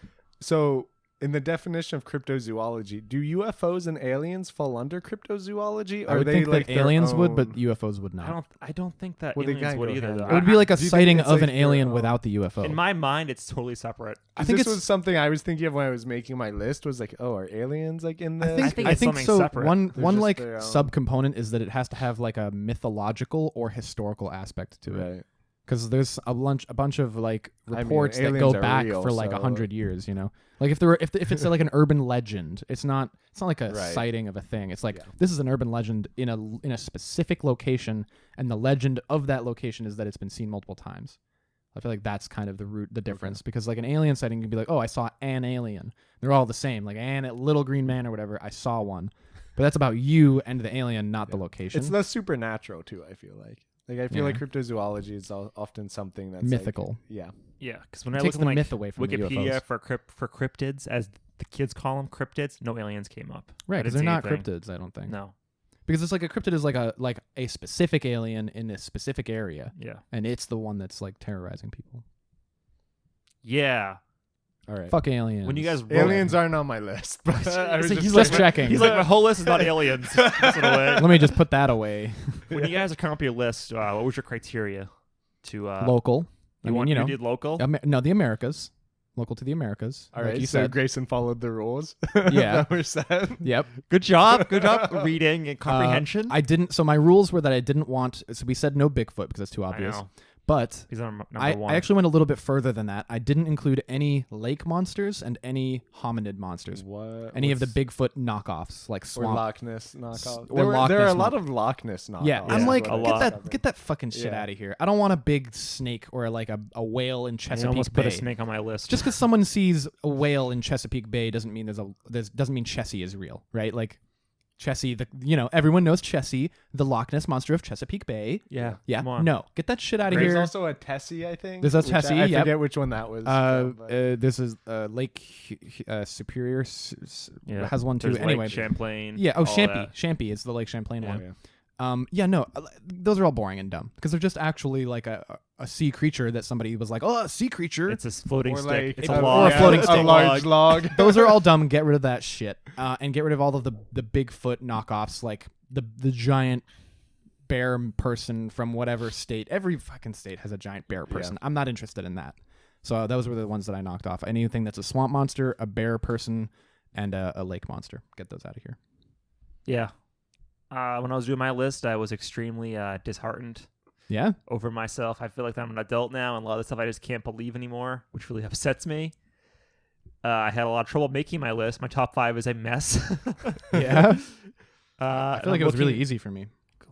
So, in the definition of cryptozoology, do UFOs and aliens fall under cryptozoology? I Or would are they think like that their aliens would, own- but UFOs would not. I don't think that Well, they aliens kinda would go either. hand Though. in It would be like a do you think sighting it's of like an their alien own- without the UFO. In my mind, it's totally separate. I think this it's was something I was thinking of when I was making my list. Was like, oh, are aliens like in this? I think it's something so. separate. One They're one just like their own- subcomponent is that it has to have like a mythological or historical aspect to it. Right. Because there's a bunch of like I mean, reports that aliens go are back real, for like so- 100 years. You know, like if it's like an urban legend, it's not like a Right. sighting of a thing. It's like Yeah. this is an urban legend in a specific location, and the legend of that location is that it's been seen multiple times. I feel like that's kind of the difference, because like an alien sighting, you'd be like, oh, I saw an alien. They're all the same, like a little green man or whatever. I saw one, but that's about you and the alien, not the location. It's less supernatural too. I feel like I feel Yeah. like cryptozoology is often something that's Mythical. Like, yeah. Yeah, because when I Takes looked the on like myth away from the Wikipedia UFOs. for cryptids, as the kids call them, cryptids, no aliens came up. Right, I because didn't they're see not anything. cryptids, I don't think. No. Because it's like a cryptid is like a specific alien in a specific area, Yeah. and it's the one that's like terrorizing people. Yeah. All right. Fuck aliens. When you guys wrote, Aliens aren't on my list. But I was He's just just saying- checking. He's like, my whole list is not aliens. That's what I Let me just put that away. When you guys are coming up your list, what was your criteria to Local. you did local? No, the Americas. Local to the Americas. All like right. you So said. Grayson followed the rules. Yeah. that were set. Yep. Good job. Good job reading and comprehension. I didn't. So my rules were that I didn't want. So we said no Bigfoot because that's too I obvious. know. But He's on number I one. actually went a little bit further than that. I didn't include any lake monsters and any hominid monsters. What? Any of the Bigfoot knockoffs, like or swamp. Loch Ness knockoff. or Loch there are Ness a lot of Loch Ness knockoffs. Yeah, I'm Yeah, like, a lot. get that fucking shit Yeah. out of here. I don't want a big snake or like a whale in I Chesapeake almost Bay. put a snake on my list. Just because someone sees a whale in Chesapeake Bay doesn't mean doesn't mean Chessie is real, right? Like Chessie, everyone knows Chessie, the Loch Ness monster of Chesapeake Bay. yeah. Yeah, Come on. no, get that shit out of There's here. also a Tessie, I think. There's a which Tessie, I yep. forget which one that was. from, but- This is Lake Superior Yeah. has one too. There's Anyway, Lake Champlain. yeah. Oh, all Champy. that. Champy is the Lake Champlain yeah, one. yeah. No, those are all boring and dumb because they're just actually like a sea creature that somebody was like, oh, a sea creature. It's a floating Or stick. like It's a- a or log. a floating stick. a large log. Those are all dumb. Get rid of that shit, and get rid of all of the Bigfoot knockoffs, like the giant bear person from whatever state. Every fucking state has a giant bear person. I'm not interested in that. So those were the ones that I knocked off. Anything that's a swamp monster, a bear person, and a lake monster. Get those out of here. Yeah. When I was doing my list, I was extremely disheartened Yeah. over myself. I feel like I'm an adult now, and a lot of the stuff I just can't believe anymore, which really upsets me. I had a lot of trouble making my list. My top 5 is a mess. Yeah. I I feel like it was really easy for me.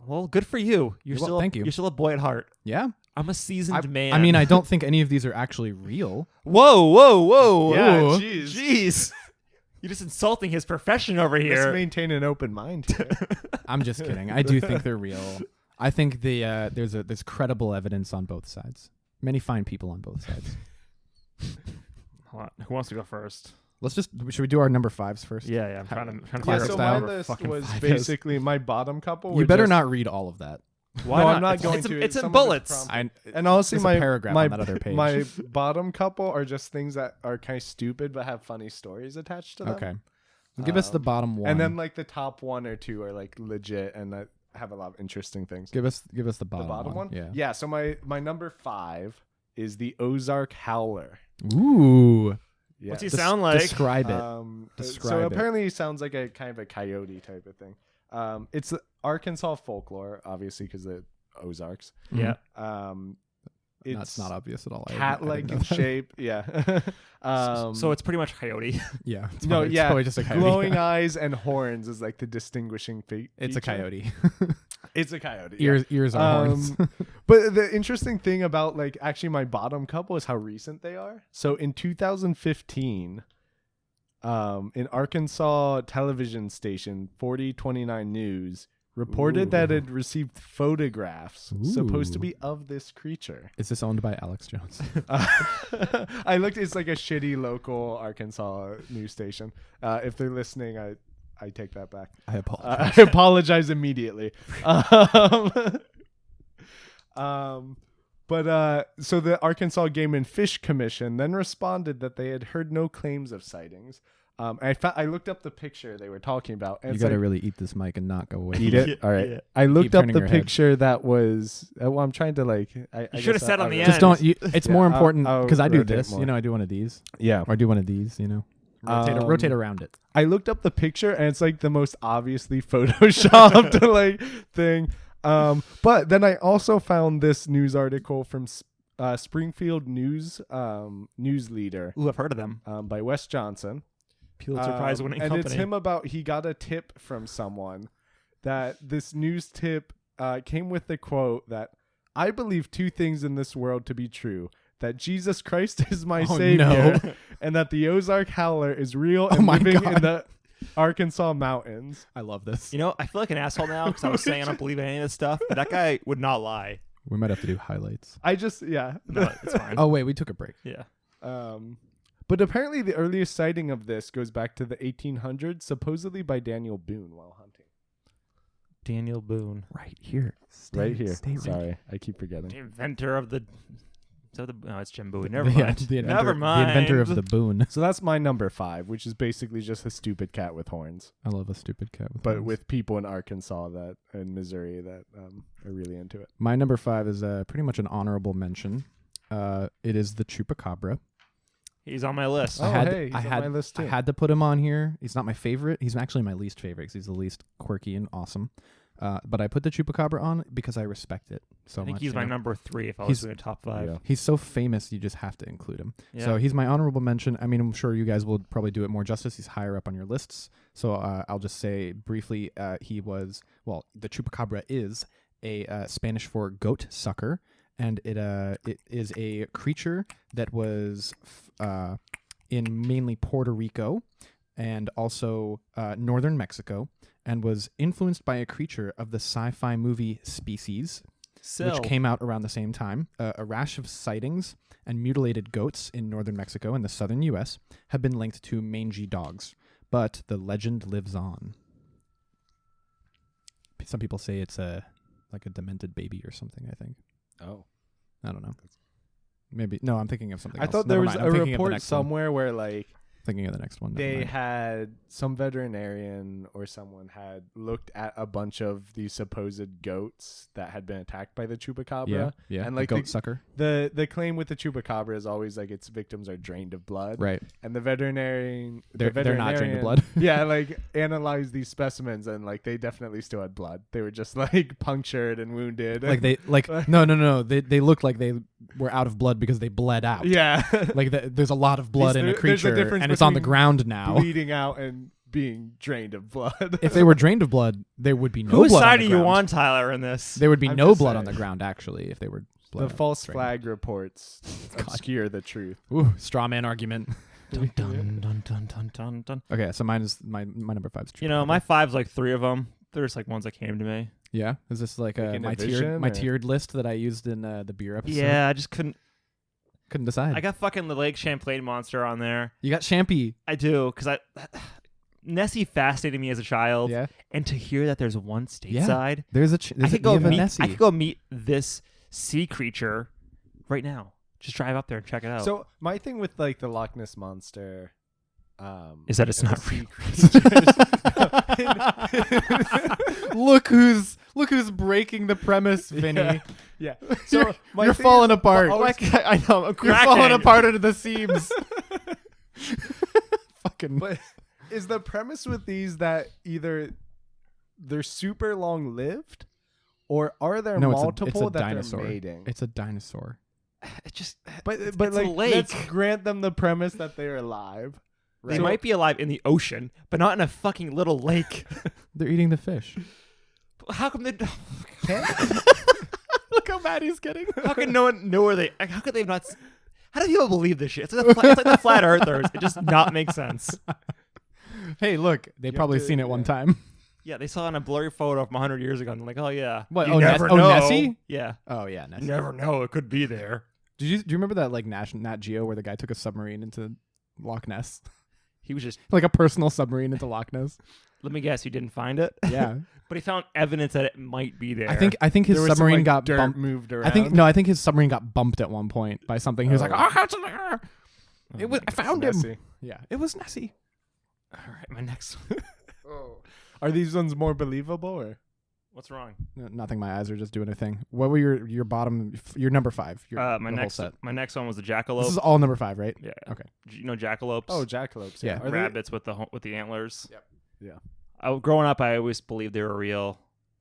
Well, good for you. You're Well, still thank you. You're still a boy at heart. Yeah. I'm a seasoned man. I mean, I don't think any of these are actually real. Whoa. Yeah, Ooh. jeez. You're just insulting his profession over Let's here. maintain an open mind here. I'm just kidding. I do think they're real. I think there's credible evidence on both sides. Many fine people on both sides. Hold on. Who wants to go first? Should we do our number 5s first? Yeah. I'm trying to Yeah, Classic figure so out my style. what list fucking was 5 is. basically my bottom couple. You were better just- not read all of that. Why No, not? I'm not going it's to. It's in Some of bullets. prompted. And honestly, There's a my paragraph my, on that other page. my bottom couple are just things that are kind of stupid but have funny stories attached to them. Okay. Give us the bottom one. And then like the top 1 or 2 are like legit and that have a lot of interesting things. give us the The bottom, bottom one? Yeah. So my number 5 is the Ozark Howler. Ooh. Yeah. What's he sound like? Describe it. So Describe it. apparently he sounds like a kind of a coyote type of thing. It's Arkansas folklore, obviously, because the Ozarks. Yeah. It's not obvious at all. I cat-like didn't in know that. shape. Yeah. So it's pretty much coyote. Yeah. It's no, probably, yeah. It's probably just a coyote. Glowing eyes and horns is like the distinguishing feature. It's a coyote. It's a coyote. Yeah. Ears are horns. But the interesting thing about like actually my bottom couple is how recent they are. So in 2015, in Arkansas television station 4029 News reported that it received photographs supposed to be of this creature. Is this owned by Alex Jones? I looked. It's like a shitty local Arkansas news station. If they're listening, I take that back. I apologize. I apologize immediately. But so the Arkansas Game and Fish Commission then responded that they had heard no claims of sightings. I looked up the picture they were talking about. And You got to really eat this mic and not go away. eat it. All right. Yeah. I looked Keep up turning the your head. picture that was. Well, I'm trying to like. I You should have guess said on the I- end. Just don't. It's more I'll- important I'll because I do rotate this. more. You know, I do one of these, Yeah. or I do one of these. You know, rotate around it. I looked up the picture and it's like the most obviously photoshopped like thing. But then I also found this news article from Springfield News Leader Ooh, I've heard of them. by Wes Johnson. Pulitzer Prize winning and company. it's him about he got a tip from someone that this news tip came with the quote that I believe two things in this world to be true. That Jesus Christ is my Oh, savior, no. and that the Ozark Howler is real Oh and my living God. in the Arkansas mountains. I love this. You know, I feel like an asshole now because I was saying I don't believe any of this stuff, but that guy would not lie. We might have to do highlights. I just yeah. No, it's fine. Oh wait, we took a break. Yeah. But apparently the earliest sighting of this goes back to the 1800s, supposedly by Daniel Boone while hunting. Daniel Boone, Right here. Right here. Stay Sorry, I keep forgetting. the inventor of the. No, it's Jim Bowie. Never Yeah, mind. the inventor, Never mind. The inventor of the boon. So that's my number 5, which is basically just a stupid cat with horns, I love a stupid cat. With but horns. with people in Arkansas that and Missouri that are really into it. My number 5 is pretty much an honorable mention. It is the chupacabra. He's on my list. Oh, hey, he's on my list I too. had to put him on here. He's not my favorite. He's actually my least favorite because he's the least quirky and awesome. But I put the chupacabra on because I respect it so I think much. he's you my know? number 3 if I was He's- doing a top 5. Yeah. He's so famous, you just have to include him. Yeah. So he's my honorable mention. I mean, I'm sure you guys will probably do it more justice. He's higher up on your lists. So I'll just say briefly, the chupacabra is a Spanish for goat sucker, and it is a creature that was in mainly Puerto Rico and also northern Mexico, and was influenced by a creature of the sci-fi movie Species, which came out around the same time. A rash of sightings and mutilated goats in northern Mexico and the southern U.S. have been linked to mangy dogs, but the legend lives on. Some people say it's like a demented baby or something, I think. Oh. I don't know. Maybe. No, I'm thinking of something I else. thought there Never was mind. I'm a thinking of the report next one. somewhere where like Thinking of the next one. Never they mind. had some veterinarian or someone had looked at a bunch of these supposed goats that had been attacked by the chupacabra. Yeah, And the like goat sucker. the claim with the chupacabra is always like its victims are drained of blood. Right. And the veterinarian They're not drained of blood. Yeah, like analyzed these specimens and like they definitely still had blood. They were just like punctured and wounded. Like they no. They looked like they were out of blood because they bled out. yeah. Like there's a lot of blood in a There's a creature, difference and it's on the between ground now. bleeding out and being drained of blood. If they were drained of blood, there would be no Whose blood side on the are you ground. on, Tyler, in this? There would be I'm no just blood saying. on the ground, actually, if they were the blood false drained. flag reports obscure the truth. Ooh, straw man argument. Dun, dun, dun, dun, dun, dun, dun. Okay, so mine is my number 5 is You know, my 5's like 3 of them. They're just like ones that came to me. Yeah, is this like Like in my a vision, or- tiered list that I used in the beer episode? Yeah, I just couldn't. couldn't decide. I got fucking the Lake Champlain monster on there. You got Champy. I do, because Nessie fascinated me as a child. Yeah, And to hear that there's one stateside, there's a I could go meet. Nessie. I could go meet this sea creature right now. Just drive up there and check it out. So my thing with like the Loch Ness monster Is that it's and the not sea creatures- look who's breaking the premise, Vinny. yeah. So my You're thing falling is- apart. I'll always- I know. I'm You're cracking. falling apart into the seams. Fucking. But is the premise with these that either they're super long lived, or are there No, multiple it's a that dinosaur. they're mating? It's a dinosaur. It just. But it's like a lake. let's grant them the premise that they're alive. They So- might be alive in the ocean, but not in a fucking little lake. They're eating the fish. How come they? Look how mad he's getting. How can no one know where they? How could they have not? How do people believe this shit? It's like the flat earthers. It just not makes sense. Hey, look, they probably to- seen it one yeah. time. Yeah, they saw it in a blurry photo from 100 years ago, and they're like, oh, yeah. What? You Oh, never oh, know. Nessie? Yeah. Oh yeah, Nessie. You never know. It could be there. Do you remember that like Nat Geo where the guy took a submarine into Loch Ness, He was just, like a personal submarine into Loch Ness? let me guess, he didn't find it? Yeah, But he found evidence that it might be there. I think his There was some, submarine like, got dirt bumped. moved around. I think his submarine got bumped at one point by something. He was like, Oh. "Oh, it's there." It was. I found him. Nessie. Yeah, it was Nessie. All right, my next one. Are these ones more believable or? What's wrong? Nothing. My eyes are just doing a thing. What were your bottom? Your number 5. My the whole next set. my next one was the This jackalope. is all number 5, right? Yeah. Okay. You know jackalopes? Oh, jackalopes. Yeah. Are they- Rabbits with the antlers. Yep. Yeah. Growing up, I always believed they were real.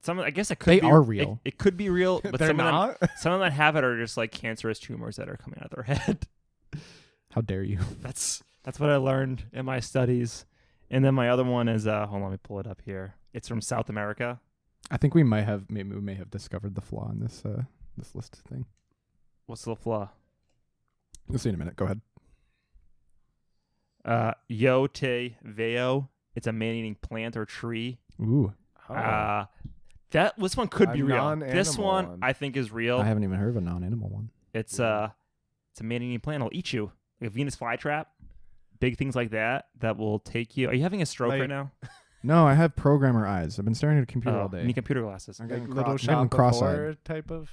I guess it could They be are real. It could be real, but They're some of them not. some of them that have it are just like cancerous tumors that are coming out of their head. How dare you? That's what I learned in my studies. And then my other one is hold on, let me pull it up here. It's from South America. I think we may have discovered the flaw in this this list thing. What's the flaw? We'll see in a minute. Go ahead. Yo te veo. It's a man-eating plant or tree. Ooh, Oh. This one could A be real. non-animal This one one. I think is real. I haven't even heard of a non-animal one. It's a man-eating plant. It'll eat you. Like a Venus flytrap. Big things like that will take you. Are you having a stroke Like- right now? No, I have programmer eyes. I've been staring at a computer all You day. need computer glasses. I'm Like getting Little I'm Shop getting of cross-eyed. Horror type of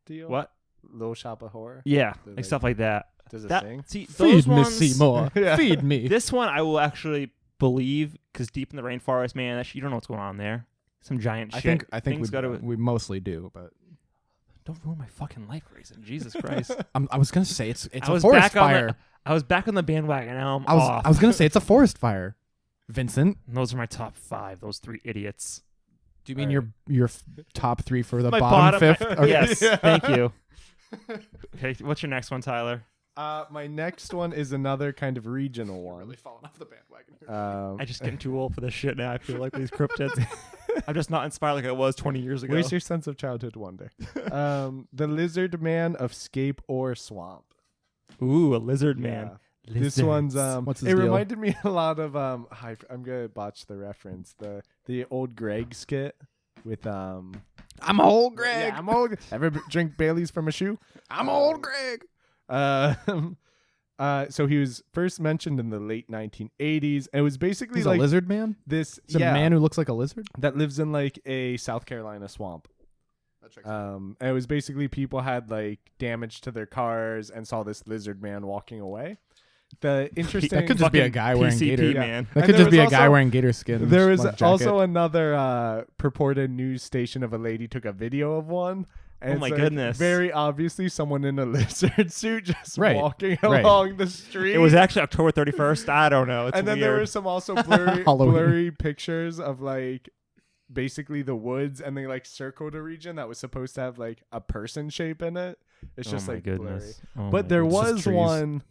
deal. What? Little Shop of Horror. Yeah, They're like stuff like that. Does it That sing? see Feed those me, ones. Seymour. Yeah. Feed me. This one I will actually believe because deep in the rainforest, man, you don't know what's going on there. Some giant shit. I think Things gotta. we mostly do, but Don't ruin my fucking life, Grayson. Jesus Christ. I was gonna say it's I a was forest back on fire. I was back on the bandwagon. Now I'm I was off. I was gonna say it's a forest fire. Vincent, And those are my top 5. Those 3 idiots. do you mean Alright. your top 3 for the My bottom fifth? Okay. Yes. Yeah. Thank you. Okay. What's your next one, Tyler? My next one is another kind of regional one. falling off the bandwagon. I just getting too old for this shit now. I feel like these cryptids. I'm just not inspired like I was 20 years ago. Where's your sense of childhood wonder? The lizard man of Scape or Swamp. Ooh, a lizard man. Yeah. This one's What's his it deal? reminded me a lot of I'm gonna botch the reference. The old Greg skit with I'm old Greg. Yeah, I'm old. Ever drink Bailey's from a shoe? I'm old Greg. So he was first mentioned in the late 1980s. It was basically He's like a lizard man. this He's a man who looks like a lizard. that lives in like a South Carolina swamp. And it was basically people had like damage to their cars and saw this lizard man walking away. The interesting That could just be a Fucking guy wearing PCP, gator. man. That And could there just be a was guy also- wearing gator skin. there was jacket. also another purported news station of a lady took a video of one. And Oh my it's, like, goodness. Very obviously someone in a lizard suit just Right, walking right. along the street. It was actually October 31st. I don't know. It's and then weird. there were some also blurry, Halloween. blurry pictures of like basically the woods, and they like circled a region that was supposed to have like a person shape in it. It's just oh my like goodness. blurry. Oh But my there goodness. just was trees. one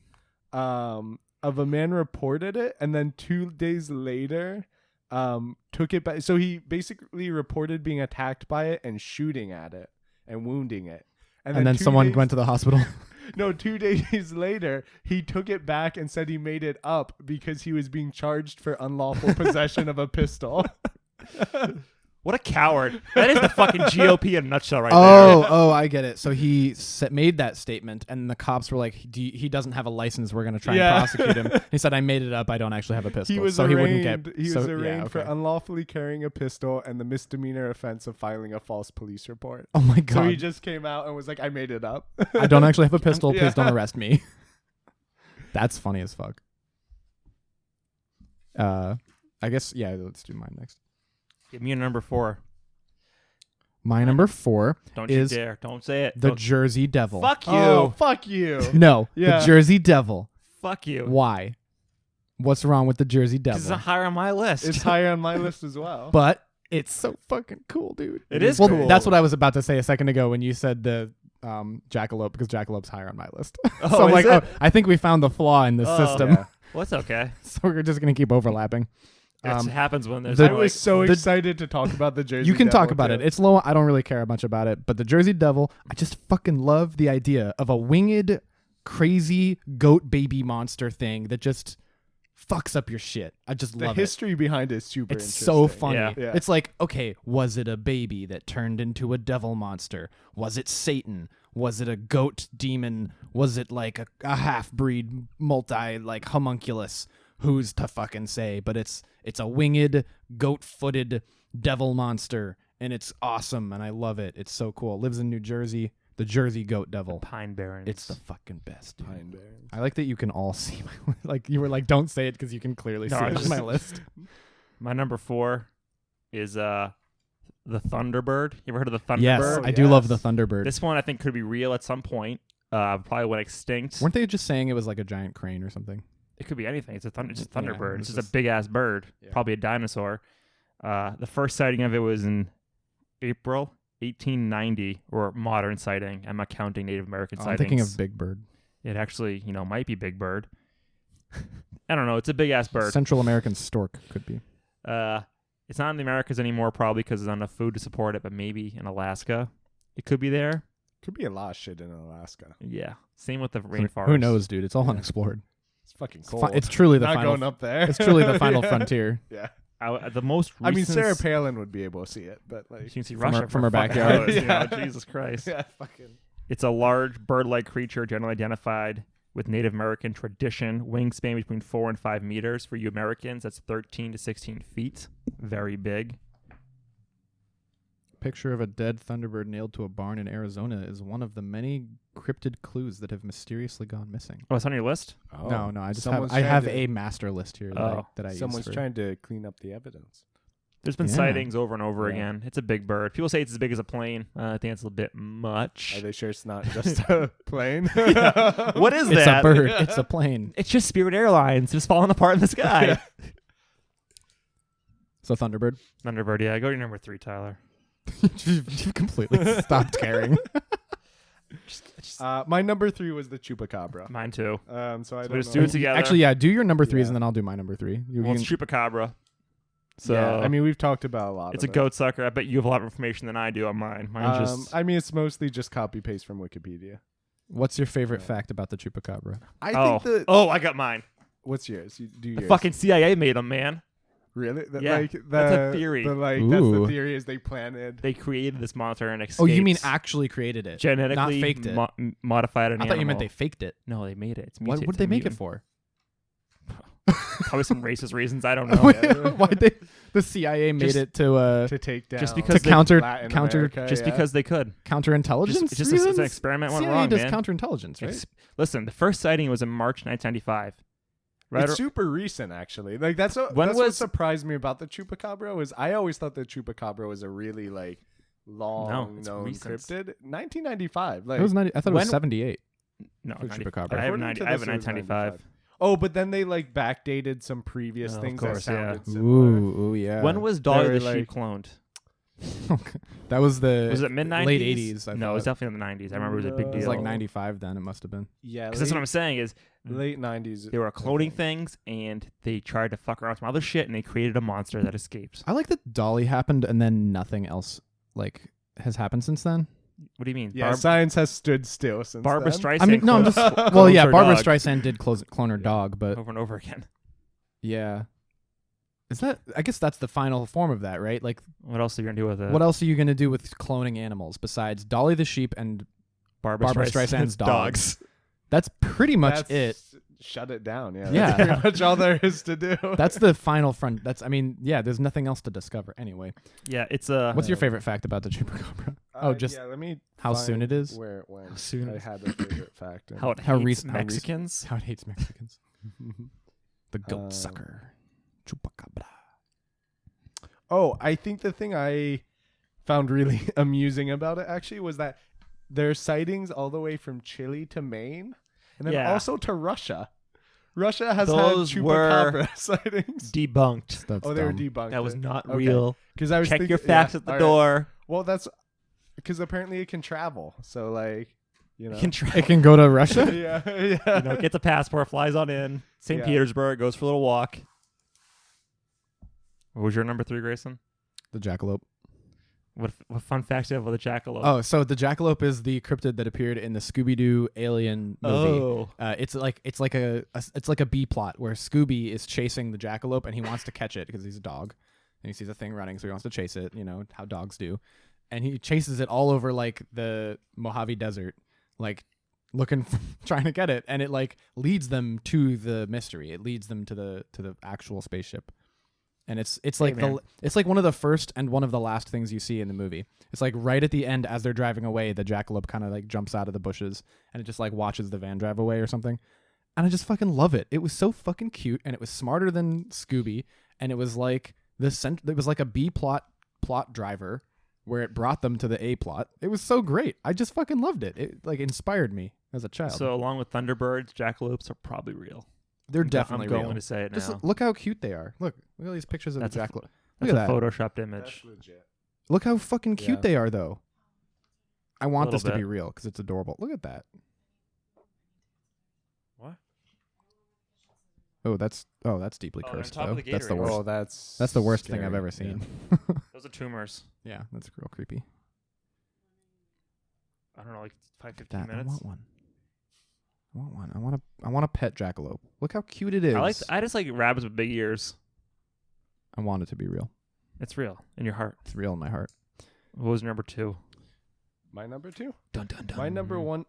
of a man reported it, and then 2 days later took it back. So he basically reported being attacked by it and shooting at it and wounding it. And then 2 someone days- went to the hospital. No, 2 days later, he took it back and said he made it up because he was being charged for unlawful possession of a pistol. What a coward. That is the fucking GOP in a nutshell right Oh, I get it. So he made that statement, and the cops were like, he doesn't have a license. We're going to try Yeah. and prosecute him. He said, I made it up. I don't actually have a pistol. He was so arraigned. he wouldn't get. He was so, arraigned yeah, for okay. unlawfully carrying a pistol and the misdemeanor offense of filing a false police report. Oh my So god! he just came out and was like, "I made it up." I don't actually have a pistol. Yeah. Please don't arrest me. That's funny as fuck. I guess let's do mine next. there. Give me your number 4. My number 4 Don't is you dare. Don't say it. the Don't- Jersey Devil. Fuck you. Oh, fuck you. No, Yeah. the Jersey Devil. Fuck you. Why? What's wrong with the Jersey Because it's Devil? higher on my list. It's higher on my list as well. But it's so fucking cool, dude. It is well, cool. That's what I was about to say a second ago when you said the jackalope, because jackalope's higher on my list. Oh, so I'm is like, it? I think we found the flaw in the Oh. system. Yeah. Well, it's okay. So we're just gonna keep overlapping. It happens when there's the- I like, was so the- excited to talk about the Jersey. You can talk Devil, about too. it. It's low. I don't really care much about it. But the Jersey Devil, I just fucking love the idea of a winged, crazy goat baby monster thing that just fucks up your shit. I just The love it. history behind it is super It's interesting. so funny. Yeah. Yeah. It's like, okay, was it a baby that turned into a devil monster? Was it Satan? Was it a goat demon? Was it like a half-breed like homunculus? Who's to fucking say? But it's a winged, goat-footed devil monster, and it's awesome, and I love it. It's so cool. It lives in New Jersey. The Jersey Goat Devil. Pine Barrens. It's the fucking best. Dude. Pine Barrens. I like that you can all see my like you were like, don't say it because you can clearly No, see I it on just- my list. My number 4 is the Thunderbird. You ever heard of the Thunderbird? Yes, Oh, I do love the yes. Thunderbird. This one I think could be real at some point. Probably went extinct. Weren't they just saying it was like a giant crane or something? It could be anything. It's just a Yeah, Thunderbird. it's It's just a just- big ass bird. Yeah. Probably a dinosaur. The first sighting of it was in April 1890, or modern sighting. I'm not counting Native American Oh, I'm sightings. thinking of Big Bird. It actually, might be Big Bird. I don't know. It's a big ass bird. Central American stork could be. It's not in the Americas anymore, probably because there's not enough food to support it. But maybe in Alaska, it could be there. Could be a lot of shit in Alaska. Yeah. Same with the rainforest. Who knows, dude? It's all unexplored. It's fucking It's, cold. it's truly the not final. going up there. It's truly the final frontier. Yeah. The most. I mean, recent Sarah Palin would be able to see it, but You like, can see From Russia her- from her fucking backyard. hours, Yeah. Jesus Christ. yeah, fucking. It's a large bird-like creature generally identified with Native American tradition. Wingspan between 4 and 5 meters. For you Americans, that's 13 to 16 feet. Very big. Picture of a dead Thunderbird nailed to a barn in Arizona is one of the many cryptid clues that have mysteriously gone missing. Oh, it's on your list? Oh, No, I just someone's have trying to- a master list here that Oh. I use. Someone's for- trying to clean up the evidence. There's been Yeah. sightings over and over Yeah. again. It's a big bird. People say it's as big as a plane. I think it's a little bit much. Are they sure it's not just a plane? What is It's that? a bird. It's a plane. It's just Spirit Airlines just falling apart in the sky. So Thunderbird. Thunderbird, yeah. Go to your number 3, Tyler. You've completely stopped caring. My number 3 was the chupacabra. Mine too. So I So don't we just know. do it together. Actually, yeah. Do your number 3s Yeah. and then I'll do my number 3. You Well, can- it's Chupacabra. So yeah, I mean, we've talked about a lot. it's a of it. goat sucker. I bet you have a lot of information than I do on mine. Mine's just I mean, it's mostly just copy paste from Wikipedia. What's your favorite fact about the chupacabra? I oh. think the I got mine. what's yours? You do The yours. fucking CIA made them, man. Really? Yeah, like, that's a theory. That's the Ooh. theory is they planted. They created this monster and escaped. Oh, you mean actually created it? genetically not faked it. Modified an I thought you meant animal. they faked it. No, they made it. It's What mutate- would it's they a make it mutant. for? Probably some racist reasons. I don't know. Why they? The CIA made Just it to to take down just because to they- counter Latin counter America, just yeah. because they could. counterintelligence Just it's reasons. an experiment went CIA wrong, does man. counterintelligence, right? Listen, the first sighting was in March 1995. Right? It's super recent, actually. Like that's what When what was- surprised me about the chupacabra was I always thought the chupacabra was a really like long it's known recent. cryptid. 1995. Like It was 90, I thought it when- was 78. No, For 90 Chupacabra. I have According 90. to I have this, a it was 1995. oh, but then they like backdated some previous Oh, of things course, that yeah. sounded similar. Ooh, yeah. When was Dolly Very, the sheep like- cloned? that was the Was it mid 90s? late 80s? I No, it was thought. definitely in the 90s. I remember it was a big No. It was deal. like 95 then. It must have been. Yeah, Because that's what I'm saying is late 90s. they were cloning things and they tried to fuck around with some other shit and they created a monster that escaped. I like that Dolly happened and then nothing else like has happened since then. What do you mean? Yeah, science has stood still since Barbara then. Streisand. I mean, no, I'm cloned- just well, cloned yeah. her Barbara dog Streisand did clone her dog, but over and over again. yeah, is that? I guess that's the final form of that, right? Like, What else are you gonna do with it? what else are you gonna do with cloning animals besides Dolly the sheep and Barbara Streisand's dogs. that's pretty much That's- it. Shut it down. Yeah, Yeah. that's pretty much all there is to do. That's the final front. That's I mean, yeah. There's nothing else to discover anyway. Yeah, it's a. What's your favorite fact about the chupacabra? just yeah, let me how find soon it is? Where it went. How soon I it is. had a favorite fact. how it How hates recent- how recent- Mexicans. How it hates Mexicans. The goat Um, sucker. Chupacabra. Oh, I think the thing I found really amusing about it actually was that there's sightings all the way from Chile to Maine, and then Yeah. also to Russia. Russia has Those had were chupacabra sightings. Debunked. That's Oh, they were dumb. debunked. That was not Okay. real. Because I was Check thinking, your facts yeah, at the all right. door. Well, that's because apparently it can travel. So like, you know, You can try. It can go to Russia. yeah, yeah. You know, gets a passport, flies on in. St. Yeah. Petersburg, goes for a little walk. What was your number 3, Grayson? The jackalope. What fun facts do you have with the jackalope? Oh, so the jackalope is the cryptid that appeared in the Scooby-Doo Alien movie. Oh. It's like a B plot where Scooby is chasing the jackalope and he wants to catch it because he's a dog and he sees a thing running, so he wants to chase it. You know how dogs do, and he chases it all over like the Mojave Desert, like looking trying to get it, and it like leads them to the mystery. It leads them to the actual spaceship. And it's like it's like one of the first and one of the last things you see in the movie. It's like right at the end as they're driving away, the jackalope kind of like jumps out of the bushes and it just like watches the van drive away or something. And I just fucking love it. It was so fucking cute and it was smarter than Scooby, and it was like it was like a B plot driver where it brought them to the A plot. It was so great. I just fucking loved it. It like inspired me as a child. So along with thunderbirds, jackalopes are probably real. They're definitely I'm going real. to say it Just now. look how cute they are. Look at all these pictures of That's the a jackalope. That's Look a at that. photoshopped image. legit. Look how fucking cute Yeah. they are, though. I want Little this to be bit. real because it's adorable. Look at that. What? Oh, that's deeply Oh, they're on cursed. top Though. of the That's the Gatorade. worst. Oh, that's That's the worst thing I've scary. ever seen. Those are tumors. Yeah, that's real creepy. I don't know, like 5, 15 That I minutes. want one. I want one. I want a pet jackalope. Look how cute it is. I just like rabbits with big ears. I want it to be real. It's real in your heart. It's real in my heart. What was number 2? My number 2. Dun dun dun. My number 1.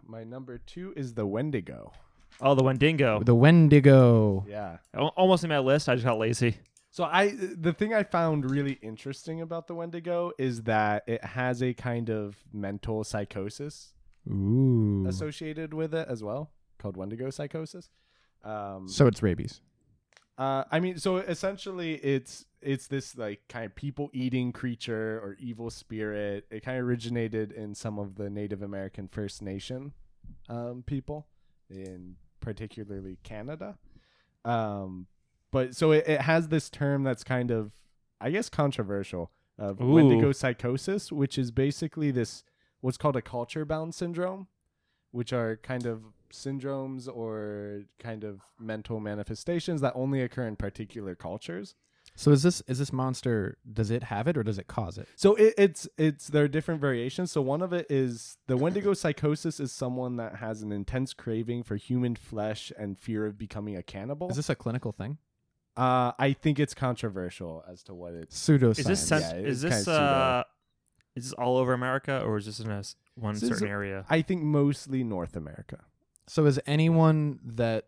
My number 2 is the Wendigo. Oh, the Wendigo. The Wendigo. Yeah. Almost in my list. I just got lazy. So the thing I found really interesting about the Wendigo is that it has a kind of mental psychosis Ooh. associated with it as well, called Wendigo psychosis. So it's rabies. I mean, so essentially, it's this like kind of people-eating creature or evil spirit. It kind of originated in some of the Native American First Nation people, in particularly Canada. But so it has this term that's kind of, I guess, controversial of Ooh. Wendigo psychosis, which is basically this what's called a culture-bound syndrome, which are kind of syndromes or kind of mental manifestations that only occur in particular cultures. So is this monster? Does it have it or does it cause it? So it's there are different variations. So one of it is the Wendigo psychosis is someone that has an intense craving for human flesh and fear of becoming a cannibal. Is this a clinical thing? I think it's controversial as to what it's. Pseudoscience. Is this Yeah, is it's this kinda is this all over America, or is this in one This is- certain area? I think mostly North America. So is anyone that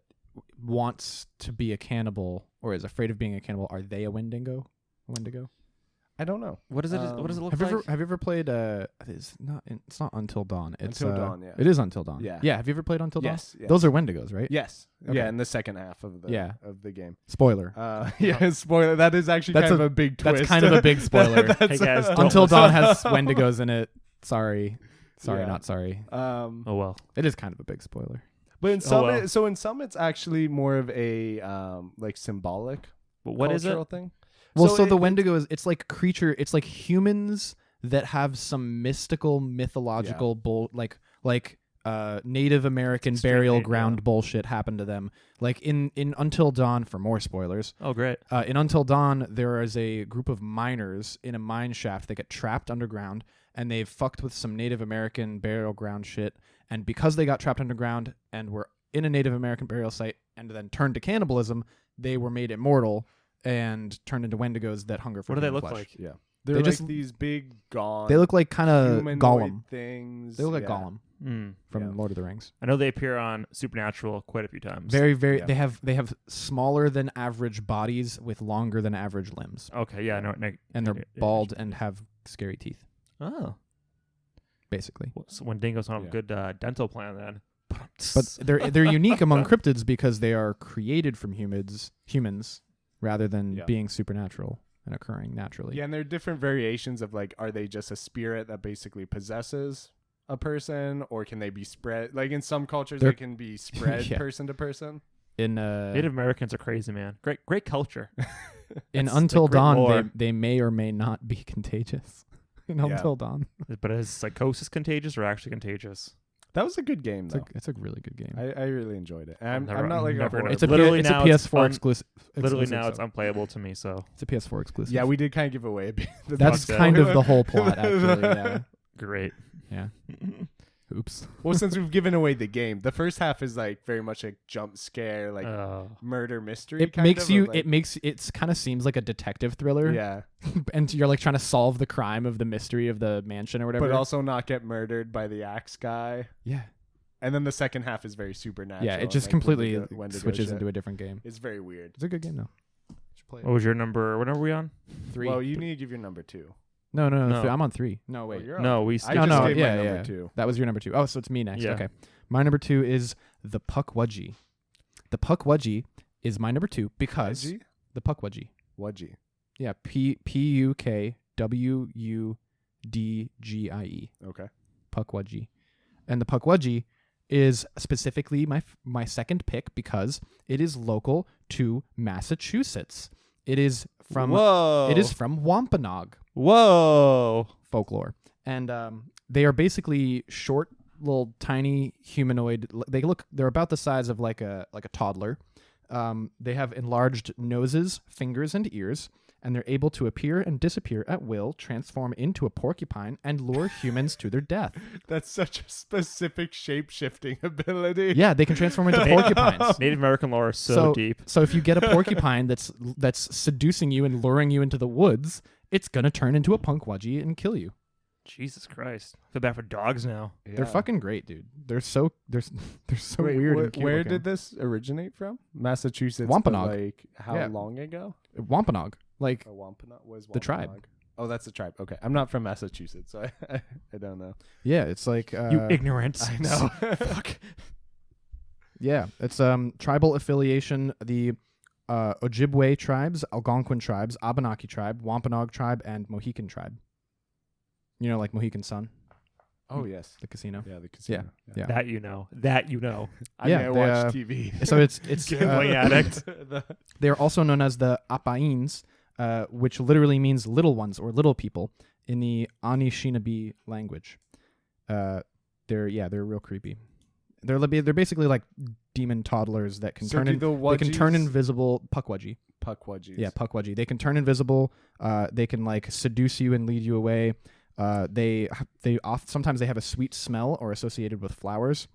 wants to be a cannibal or is afraid of being a cannibal, are they a Wendigo? I don't know. What does it look Have you like? ever played it's not Until Dawn. It's Until Dawn, yeah. It is Until Dawn. Yeah. Yeah, have you ever played Until Yes, Dawn? yes. Those are Wendigos, right? Yes. Okay. Yeah, in the second half of the game. Spoiler. Yeah, spoiler. That is actually That's kind of a- a big twist. That's kind of a big spoiler. Hey, guys, don't Until listen. Dawn has Wendigos in it. Sorry, Yeah. not sorry. Oh well. It is kind of a big spoiler. But in some, well. so in some, it's actually more of a like symbolic. But what is it? cultural thing? Well, so the it- Wendigo is it's like humans that have some mystical, mythological like Native American Extreme burial hate, ground bullshit happened to them. Like in Until Dawn, for more spoilers, Oh great. in Until Dawn, there is a group of miners in a mine shaft. They get trapped underground, and they've fucked with some Native American burial ground shit. And because they got trapped underground and were in a Native American burial site and then turned to cannibalism, they were made immortal and turned into Wendigos that hunger for What do they human look flesh. like? Yeah, they're They like just- these big gaunt. They look like kind of humanoid Gollum. things. They look like yeah. Gollum from Yeah. Lord of the Rings. I know they appear on Supernatural quite a few times. Very, very. Yeah. They have smaller than average bodies with longer than average limbs, Okay, yeah, no, and they're bald and have scary teeth. Oh, Basically, well, so Wendigos don't have Yeah. a good dental plan then. but they're unique among cryptids because they are created from humans rather than Yeah. being supernatural and occurring naturally. Yeah, and there are different variations of like, are they just a spirit that basically possesses a person, or can they be spread? Like in some cultures, They're- they can be spread Yeah. person to person. In Native Americans are crazy, man. Great culture. in It's Until like great Dawn, lore. they may or may not be contagious. In Yeah. Until Dawn, But is psychosis contagious or actually contagious? That was a good game, though. It's a really good game. I really enjoyed it. And I'm I'm not like never a gonna- horror. It's a Literally it's a now it's PS4 exclusive. Literally exclusive, now it's so- unplayable to me. So It's a PS4 exclusive. Yeah, we did kind of give away. The That's Fuck kind that. of the whole plot, actually. Yeah. great. Yeah. Oops. Well, since we've given away the game, the first half is like very much a jump scare, like Uh, murder mystery. It kind makes of, you. like- It makes it kind of seems like a detective thriller. Yeah, And you're like trying to solve the crime of the mystery of the mansion or whatever. but also not get murdered by the axe guy. yeah. And then the second half is very supernatural. Yeah. It and, just like, completely Wendigo switches shit. into a different game. It's very weird. It's a good game though. Should play it. what was your number? What number were we on? 3. Well, you need to give your number 2. No. No. I'm on 3. No, Oh, wait. you're No, on. we. I skipped- just no, gave yeah, my number yeah. 2. That was your number 2. Oh, so it's me next. Yeah. Okay. My number 2 is the Puckwudgie. The Puckwudgie is my number 2 because Wudgie? the Puckwudgie. Wudgie. Yeah, Pukwudgie. Okay. Puckwudgie. And the Puckwudgie is specifically my second pick because it is local to Massachusetts. It is from Whoa. it is from Wampanoag Whoa. folklore. And they are basically short, little, tiny humanoid. They're about the size of like a toddler. They have enlarged noses, fingers, and ears, and they're able to appear and disappear at will, transform into a porcupine, and lure humans to their death. That's such a specific shape-shifting ability. Yeah, they can transform into porcupines. Native American lore is so deep. So if you get a porcupine that's seducing you and luring you into the woods, it's gonna turn into a Puckwudgie and kill you. Jesus Christ. I feel bad for dogs now. They're fucking great, dude. They're so Wait, weird. and cute where looking. did this originate from? Massachusetts. Wampanoag. But, like how Yeah. long ago? Wampanoag? Like Wampanoag was The tribe. Wampanoag. Oh, that's the tribe. Okay, I'm not from Massachusetts, so I don't know. yeah, it's like You ignorant. I know. Fuck. yeah, it's tribal affiliation. The Ojibwe tribes, Algonquin tribes, Abenaki tribe, Wampanoag tribe, and Mohican tribe. You know, like Mohican Sun, Oh yes. the casino. Yeah, the casino. Yeah. That you know. That you know. I Yeah, mean, I they, watch TV. So it's Gambling addict. they are also known as the Apains, which literally means little ones or little people in the Anishinaabe language. They're real creepy. They're basically like demon toddlers that can So turn do in, the they can turn Wudgies- Puckwudgie. Puckwudgies. Yeah, Puckwudgie. They can turn invisible. They can like seduce you and lead you away. Sometimes they have a sweet smell or associated with flowers.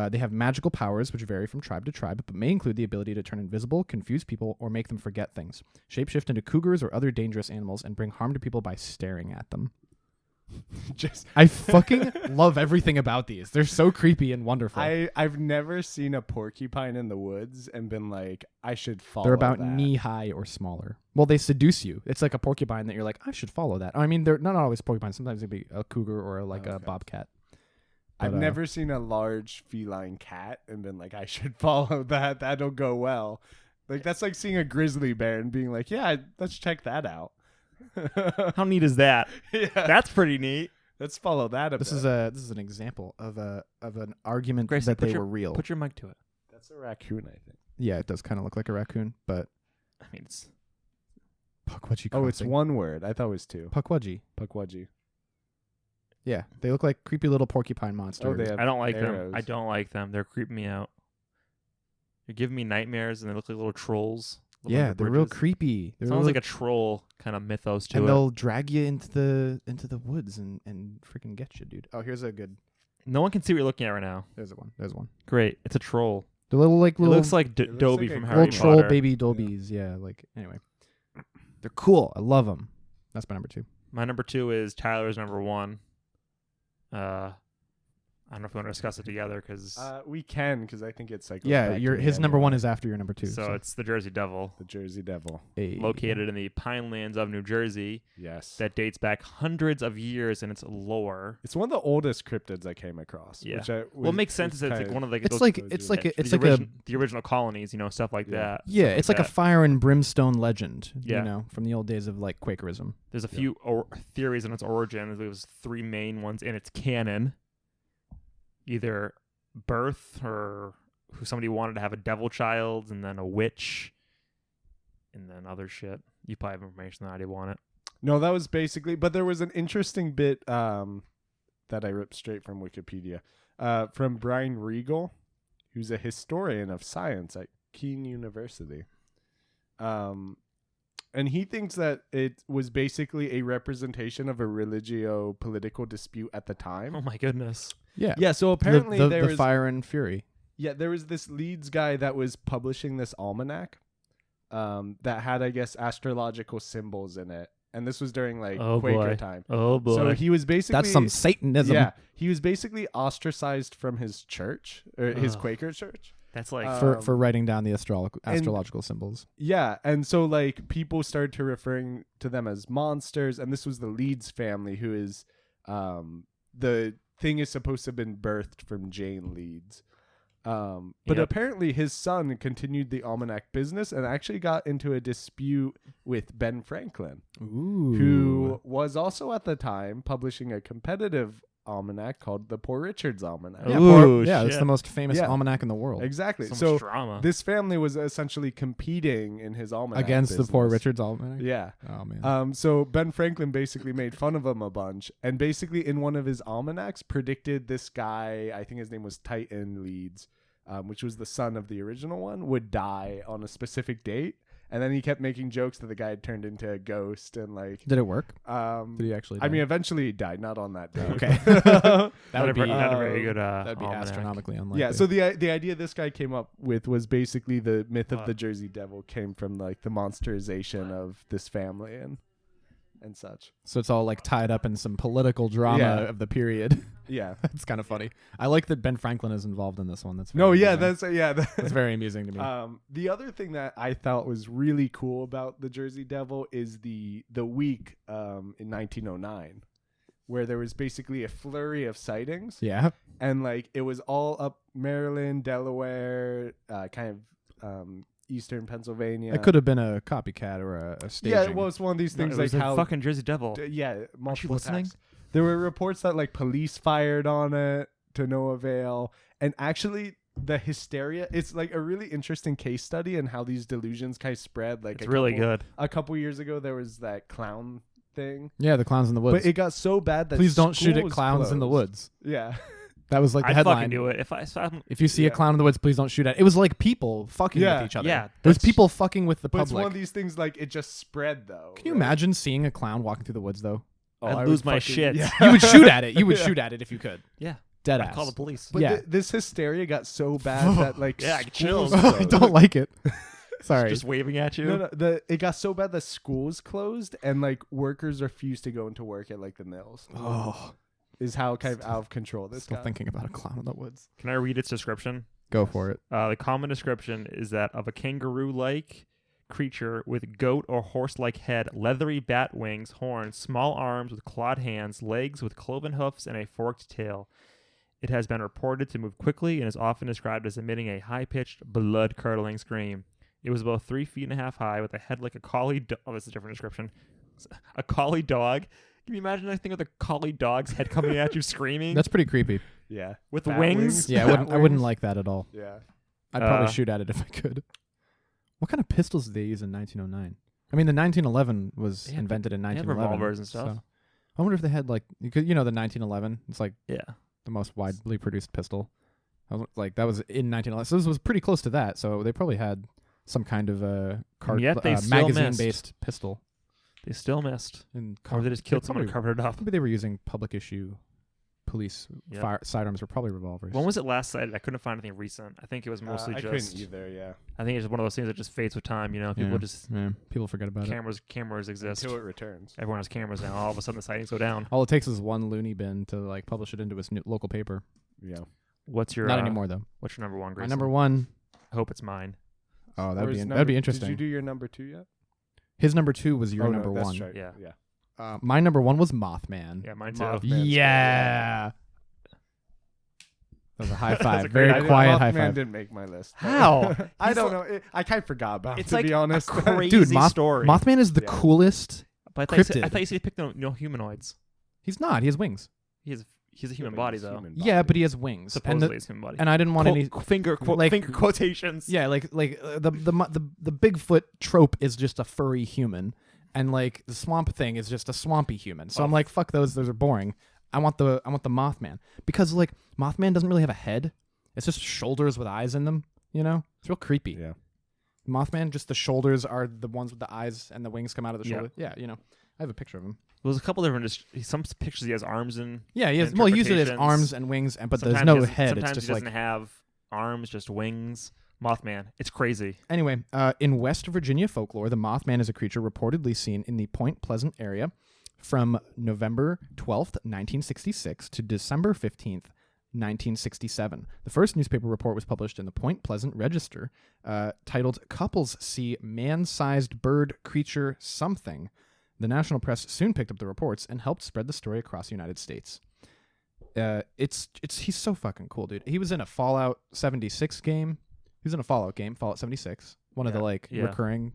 They have magical powers which vary from tribe to tribe, but may include the ability to turn invisible, confuse people, or make them forget things. Shapeshift into cougars or other dangerous animals and bring harm to people by staring at them. Just I fucking love everything about these. They're so creepy and wonderful. I've never seen a porcupine in the woods and been like, I should follow. They're about that. knee high or smaller. Well, they seduce you. It's like a porcupine that you're like, I should follow that. I mean, they're not always porcupines. Sometimes it'd be a cougar or like a Okay. bobcat. I've But, never seen a large feline cat and been like, I should follow that. That'll go well. Like that's like seeing a grizzly bear and being like, yeah, let's check that out. How neat is that? Yeah, That's pretty neat. let's follow that. This is an example of an argument Gracie, that put they your- were real. Put your mic to it. That's a raccoon, I think. Yeah, it does kind of look like a raccoon, but I mean, it's Puckwudgie. Oh, it's crossing. one word. I thought it was two. Puckwudgie. Puckwudgie. Yeah, they look like creepy little porcupine monsters. Oh, they have I don't like arrows. them. I don't like them. They're creeping me out. You're giving me nightmares, and they look like little trolls. living Yeah, under they're real bridges. creepy. They're Sounds really, like a troll kind of mythos to and it. they'll drag you into the woods and freaking get you, dude. Oh, here's a good. No one can see what you're looking at right now. There's one. There's one. Great. It's a troll. The little It looks like it looks Dobby like a from little Harry little troll Potter. baby dobies. Yeah, like anyway, they're cool. I love them. That's my number 2. My number 2 is Tyler's number 1. I don't know if we want to discuss it together because We can because I think it's like Yeah, his number 1 is after your number 2. so it's the Jersey Devil, the Jersey Devil. located in the Pinelands of New Jersey, Yes, that dates back hundreds of years in its lore. it's one of the oldest cryptids I came across. Yeah. Which I Well, it was- makes sense. was It's like kinda- one of the It's those- like those it's are- like yeah, a, it's the like a the original colonies, stuff like Yeah. that. yeah, stuff it's like a that. fire and brimstone legend. Yeah. You know, from the old days of like Quakerism. There's a few theories on its origin. There was 3 main ones in its canon. Either birth or who somebody wanted to have a devil child, and then a witch, and then other shit. You probably have information that I didn't want it. No, that was basically. But there was an interesting bit that I ripped straight from Wikipedia. From Brian Regal, who's a historian of science at Keene University. And he thinks that it was basically a representation of a religio-political dispute at the time. Oh my goodness. Yeah. Yeah, so apparently the there was Fire and Fury. Yeah, there was this Leeds guy that was publishing this almanac that had, I guess, astrological symbols in it. And this was during like Oh, Quaker boy. time. Oh boy. So he was basically That's some Satanism. Yeah, he was basically ostracized from his church or his Ugh. Quaker church. That's like For writing down the astrological symbols. Yeah, and so like people started to referring to them as monsters, and this was the Leeds family, who is the thing is supposed to have been birthed from Jane Leeds. But Yep. apparently his son continued the almanac business and actually got into a dispute with Ben Franklin, Ooh. who was also at the time publishing a competitive almanac called the Poor Richard's Almanac. Yeah, Ooh, yeah, it's shit. the most famous Yeah. almanac in the world. Exactly. so much So drama. this family was essentially competing in his almanac Against the Poor business. Richard's almanac. Yeah. Oh man. So Ben Franklin basically made fun of him a bunch, and basically in one of his almanacs predicted this guy, I think his name was Titan Leeds, which was the son of the original one, would die on a specific date. And then he kept making jokes that the guy had turned into a ghost and like. Did it work? Did Did he actually? I die? mean, eventually he died, not on that day. Okay. Not That would be not a very good. that'd be almanac. astronomically unlikely. Yeah. So the idea this guy came up with was basically the myth of Wow. the Jersey Devil came from like the monsterization of this family and such. So it's all like tied up in some political drama Yeah. of the period. Yeah. It's kind of funny. I like that Ben Franklin is involved in this one. That's No. very Yeah. amusing. That's very amusing to me. The other thing that I thought was really cool about the Jersey Devil is the week in 1909, where there was basically a flurry of sightings, yeah. and like it was all up Maryland, Delaware, kind of eastern Pennsylvania. It could have been a copycat or a staging. Yeah, it was one of these No, things it was like a how fucking Jersey Devil. yeah, multiple listening? attacks. There were reports that like police fired on it to no avail, and actually the hysteria, it's like a really interesting case study in how these delusions kind of spread. Like It's really good. A couple years ago there was that clown thing, Yeah, the clowns in the woods. but it got so bad that Please don't shoot at schools clowns in the closed. woods. Yeah. That was like the I'd headline. fucking do it if I'm If you see Yeah. a clown in the woods, please don't shoot at it. It was like people fucking Yeah. with each other. Yeah, It was that's- people fucking with the But it's one public. of these things like it just spread though. Can you right? imagine seeing a clown walking through the woods though? Oh, I'd I lose would my fucking- shit. Yeah. You would shoot at it. You would Yeah. shoot at it if you could. Yeah. Dead I'd ass. call the police. But Yeah. this hysteria got so bad that like Yeah, schools chills. I closed. don't like it. Sorry. Just waving at you. No, it got so bad that schools closed and like workers refused to go into work at like the mills. Oh, Is how kind of out of control this still got. thinking about a clown in the woods. Can I read its description? Go for it. The common description is that of a kangaroo-like creature with goat or horse-like head, leathery bat wings, horns, small arms with clawed hands, legs with cloven hoofs, and a forked tail. It has been reported to move quickly and is often described as emitting a high-pitched, blood-curdling scream. It was about 3.5 feet high with a head like a collie. Oh, this is a different description. A collie dog. Can you imagine a thing with a collie dog's head coming at you screaming That's pretty creepy. Yeah. with Bat wings? Yeah, Bat I wouldn't wings. like that at all. Yeah. I'd probably Uh, shoot at it if I could. What kind of pistols did they use in 1909? I mean, the 1911 was They had- invented in they had 1911. revolvers and stuff. so- I wonder if they had like, the 1911. It's like Yeah. the most widely produced pistol. Like that was in 1911. So this was pretty close to that. So they probably had some kind of yet they still magazine-based pistol. They still missed. And Or they just killed they someone and probably- covered it up. Maybe they were using public issue police Yeah. sidearms were probably revolvers. When was it last cited? I couldn't find anything recent. I think it was mostly I just. couldn't either. Yeah. I think it's just one of those things that just fades with time. You know, people yeah. just yeah. People forget about it. cameras exist. Until it returns. Everyone has cameras now. All of a sudden, the sightings go down. All it takes is one loony bin to like publish it into its local paper. Yeah. What's your Not anymore though. What's your number one, My Grayson? number one. I hope it's mine. Oh, Or that'd is be Did interesting. you do your number 2 yet? His number 2 was your Oh, no, number that's one. right. Yeah. Yeah. My number 1 was Mothman. Yeah, mine too. Mothman's Yeah. That was a high That's a five. great Very idea. quiet high Mothman five. didn't make my list. How? I He's don't like- know. I kind of forgot about it, It's to like be honest. a crazy Dude, story. Mothman is the Yeah. coolest. But I cryptid. thought you said pick no humanoids. He's not. He has wings. He's a human But body it's though. human Yeah, body. but he has wings. Supposedly, it's human body. And I didn't want any. finger quotations. Yeah, like the Bigfoot trope is just a furry human, and like the swamp thing is just a swampy human. So I'm like, fuck those. Those are boring. I want the Mothman, because like Mothman doesn't really have a head. It's just shoulders with eyes in them. You know, it's real creepy. Yeah. Mothman, just the shoulders are the ones with the eyes, and the wings come out of the Yeah. shoulder. Yeah, you know, I have a picture of him. There's a couple different. Some pictures he has arms and Yeah, he has. Well, he usually has interpretations. arms and wings, but there's Sometimes no he doesn't- head. Sometimes It's just he like doesn't have arms, just wings. Mothman, it's crazy. Anyway, in West Virginia folklore, the Mothman is a creature reportedly seen in the Point Pleasant area from November 12th, 1966 to December 15th, 1967. The first newspaper report was published in the Point Pleasant Register, titled "Couples See Man-Sized Bird Creature Something." The national press soon picked up the reports and helped spread the story across the United States. He's so fucking cool, dude. He was in a Fallout 76 game. He was in a Fallout game, Fallout 76. One of the recurring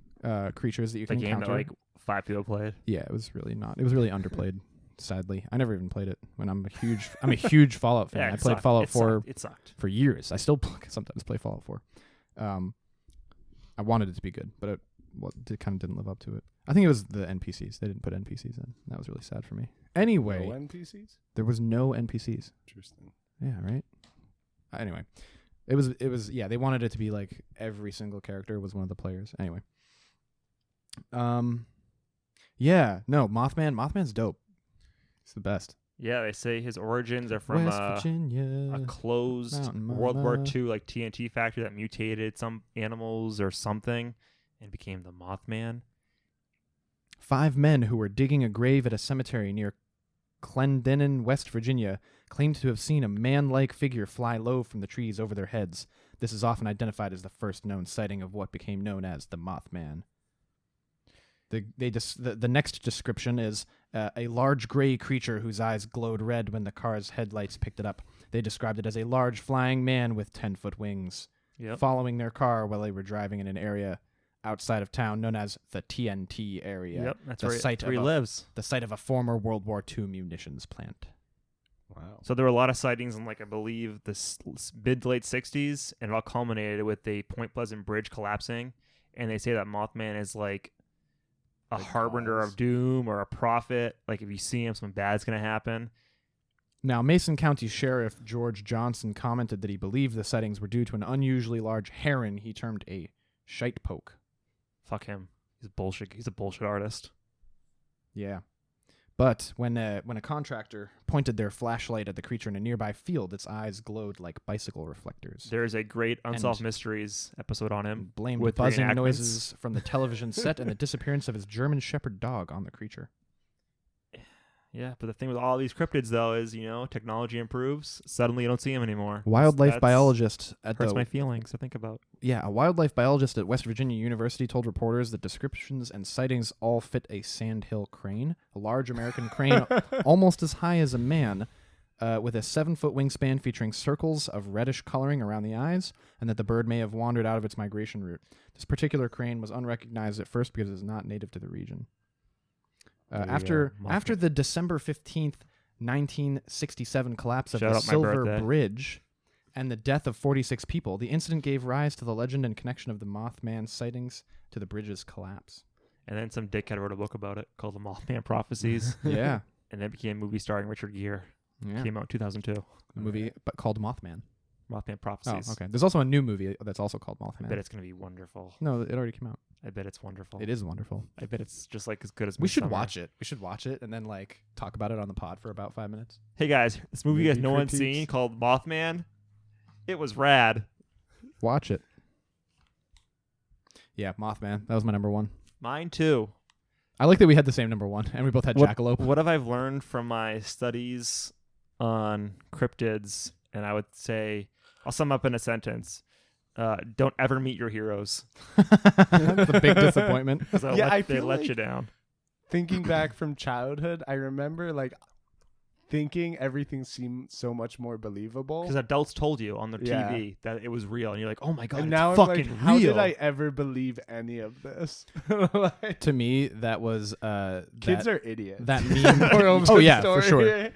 creatures that you The can game encounter. that like 5 people played. Yeah, it was really underplayed. Sadly, I never even played it. When I'm a huge Fallout fan. Yeah, I it played sucked. Fallout It 4 sucked. It sucked. for years. I still sometimes play Fallout 4. I wanted it to be good, but it kind of didn't live up to it. I think it was the NPCs. They didn't put NPCs in. That was really sad for me. Anyway, No NPCs? there was no NPCs. Interesting. Yeah, right. Anyway, it was they wanted it to be like every single character was one of the players. Anyway, yeah, no, Mothman's dope. It's the best. Yeah, they say his origins are from West Virginia, a closed Mountain World War Mama. II like TNT factory that mutated some animals or something and became the Mothman. 5 men who were digging a grave at a cemetery near Clendenin, West Virginia, claimed to have seen a man-like figure fly low from the trees over their heads. This is often identified as the first known sighting of what became known as the Mothman. The next description is a large gray creature whose eyes glowed red when the car's headlights picked it up. They described it as a large flying man with 10-foot wings, following their car while they were driving in an area outside of town known as the TNT area. Yep, that's the where, site that's where he of lives. The site of a former World War II munitions plant. Wow. So there were a lot of sightings in, like, I believe, the mid to late 60s, and it all culminated with the Point Pleasant Bridge collapsing. And they say that Mothman is like a harbinger of doom or a prophet. Like, if you see him, something bad's going to happen. Now, Mason County Sheriff George Johnson commented that he believed the sightings were due to an unusually large heron he termed a shite poke. Fuck him. He's bullshit. He's a bullshit artist. Yeah. But when a contractor pointed their flashlight at the creature in a nearby field, its eyes glowed like bicycle reflectors. There's a great Unsolved And- Mysteries episode on him. Blamed with buzzing reenactments. noises from the television set and the disappearance of his German Shepherd dog on the creature. Yeah, but the thing with all these cryptids, though, is, technology improves. Suddenly you don't see them anymore. Wildlife That's- biologist at Hurts the my feelings to think about. Yeah, a wildlife biologist at West Virginia University told reporters that descriptions and sightings all fit a sandhill crane, a large American crane almost as high as a man, with a 7-foot wingspan featuring circles of reddish coloring around the eyes, and that the bird may have wandered out of its migration route. This particular crane was unrecognized at first because it is not native to the region. After the December 15th, 1967 collapse of Shout the out my Silver birthday. Bridge and the death of 46 people, the incident gave rise to the legend and connection of the Mothman sightings to the bridge's collapse. And then some dickhead wrote a book about it called The Mothman Prophecies. Yeah. And then became a movie starring Richard Gere. Yeah. Came out in 2002. A movie called Mothman. Mothman Oh, Prophecies. okay. There's also a new movie that's also called I Mothman. bet it's going to be wonderful. No, it already came out. I bet it's wonderful. It is wonderful. I bet it's just like as good as We should Midsommar. watch it. We should watch it and then talk about it on the pod for about 5 minutes. Hey guys, this movie you guys Movie no one's critiques. seen called Mothman. It was rad. Watch it. Yeah, Mothman. That was my number 1. Mine too. I like that we had the same number 1 and we both had Jackalope. What have I learned from my studies on cryptids? And I would say, I'll sum up in a sentence. Don't ever meet your heroes. That's a big disappointment. 'Cause Yeah, I they feel let like- you down. Thinking back from childhood, I remember thinking everything seemed so much more believable. Because adults told you on the Yeah. TV that it was real. And you're like, oh my God, And it's now I'm fucking like, how real. did I ever believe any of this? To me, that was Kids are idiots. that meme. Moral of Oh the yeah, for sure. story.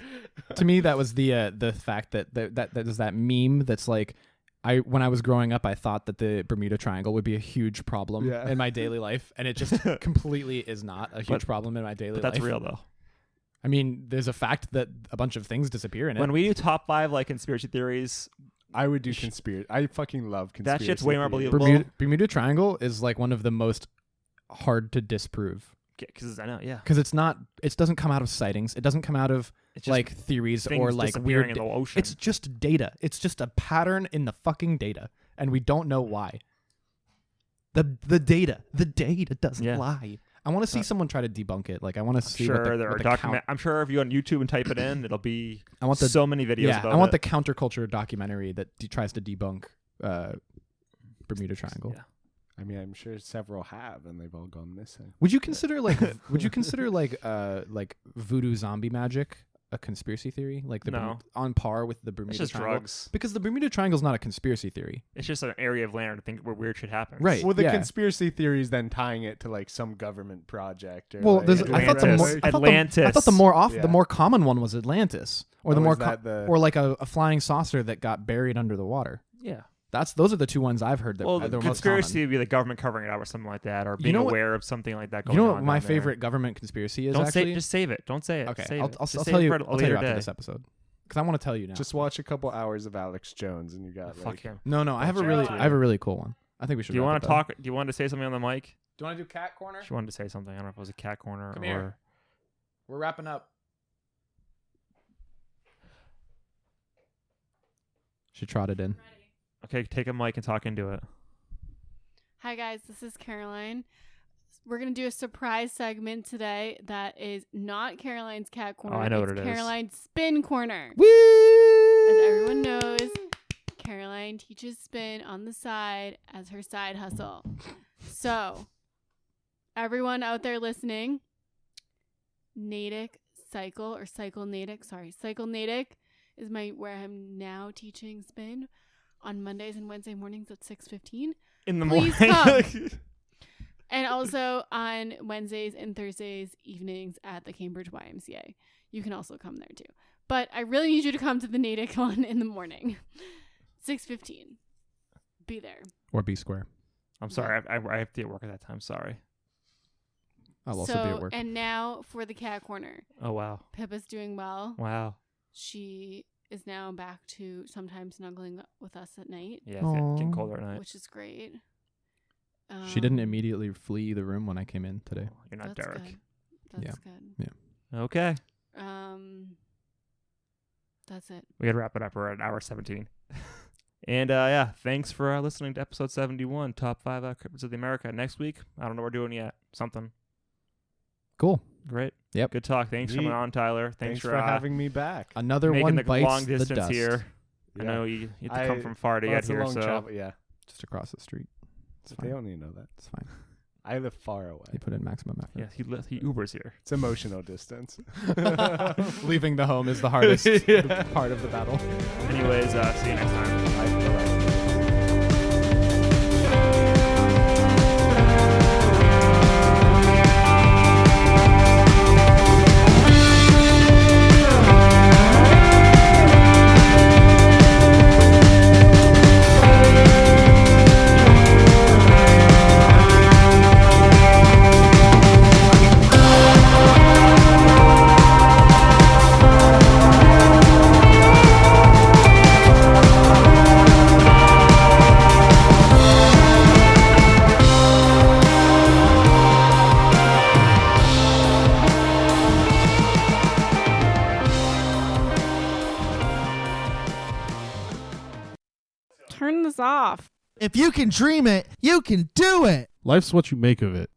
To me, that was the fact that there's that meme that's like, when I was growing up, I thought that the Bermuda Triangle would be a huge problem in my daily life, and it just completely is not a huge problem in my daily But that's life. real though. I mean, there's a fact that a bunch of things disappear in it. When we do top 5 like conspiracy theories, I would do conspiracy. I fucking love conspiracy. that shit's way more theories. believable. Bermuda Triangle is like one of the most hard to disprove Because I know, yeah. because it doesn't come out of sightings. It doesn't come out of It's just like theories things or like disappearing weird. in the ocean. It's just data. It's just a pattern in the fucking data, and we don't know why. The data doesn't Yeah. lie. I want to see someone try to debunk it. Like I want to see what Sure, there what are the document. I'm sure if you go on YouTube and type it in, it'll be I want the so many videos. yeah. about I want it. the counterculture documentary that tries to debunk Bermuda Triangle. Yeah. I mean, I'm sure several have, and they've all gone missing. Would you consider like voodoo zombie magic a conspiracy theory? Like No. on par with the Bermuda It's just Triangle? drugs. Because the Bermuda Triangle is not a conspiracy theory. It's just an area of land I think where weird shit happens. Right. Well, the yeah. conspiracy theories then tying it to like some government project. Or Well, like, there's, I thought the more Atlantis. I thought Atlantis. I thought the Yeah. more common one was Atlantis, or the Oh, more is that the- or like a flying saucer that got buried under the water. Yeah. Those are the two ones I've heard that Well, are the the most conspiracy common. would be the government covering it up or something like that, or being know what- aware of something like that You going know on. what my down there. favorite government conspiracy is Don't actually? say. Just save it. Don't say it. Okay, Save I'll it. Just tell save it you. for a I'll tell later you after day. this episode because I want to tell you now. Just watch a couple hours of Alex Jones, and you got Fuck like. him. No, I have a really cool one. I think we should. Do you wrap want it to though. talk? Do you want to say something on the mic? Do you want to do cat corner? She wanted to say something. I don't know if it was a cat corner Come or. here. We're wrapping up. She trotted in. Okay, take a mic and talk into it. Hi guys, this is Caroline. We're gonna do a surprise segment today that is not Caroline's cat corner. I know it's what it is. Caroline's spin corner. Woo! As everyone knows, Caroline teaches spin on the side as her side hustle. So, everyone out there listening, Natick Cycle or Cycle Natick, Cycle Natick is where I'm now teaching spin on Mondays and Wednesday mornings at 6:15. In the morning. Please come. And also on Wednesdays and Thursdays evenings at the Cambridge YMCA. You can also come there too. But I really need you to come to the Natick one in the morning. 6:15. Be there. Or B square. I'm sorry. I have to be at work at that time. Sorry. I'll also be at work. And now for the cat corner. Oh wow. Pippa's doing well. Wow. She is now back to sometimes snuggling with us at night, Yeah, it's getting Aw. colder at night. which is great. She didn't immediately flee the room when I came in today. You're not That's Derek. good. That's good. Okay. That's it. We gotta wrap it up. We're at hour 17. And yeah, thanks for listening to episode 71, top 5 cryptids of the America. Next week, I don't know what we're doing yet. Something Cool. great. Yep. Good talk. Thanks for coming Neat. on, Tyler. Thanks for for having me back. Another making one the bites long the distance dust. here. I Yeah. know you have to come from far to Well, get it's a here, long so travel, yeah. Just across the street. It's But they fine. don't need to know that. It's fine. I live far away. You put in maximum effort. yeah, he Ubers here. It's emotional distance. Leaving the home is the hardest part of the battle. Anyways, see you next time. Turn this off. If you can dream it, you can do it. Life's what you make of it.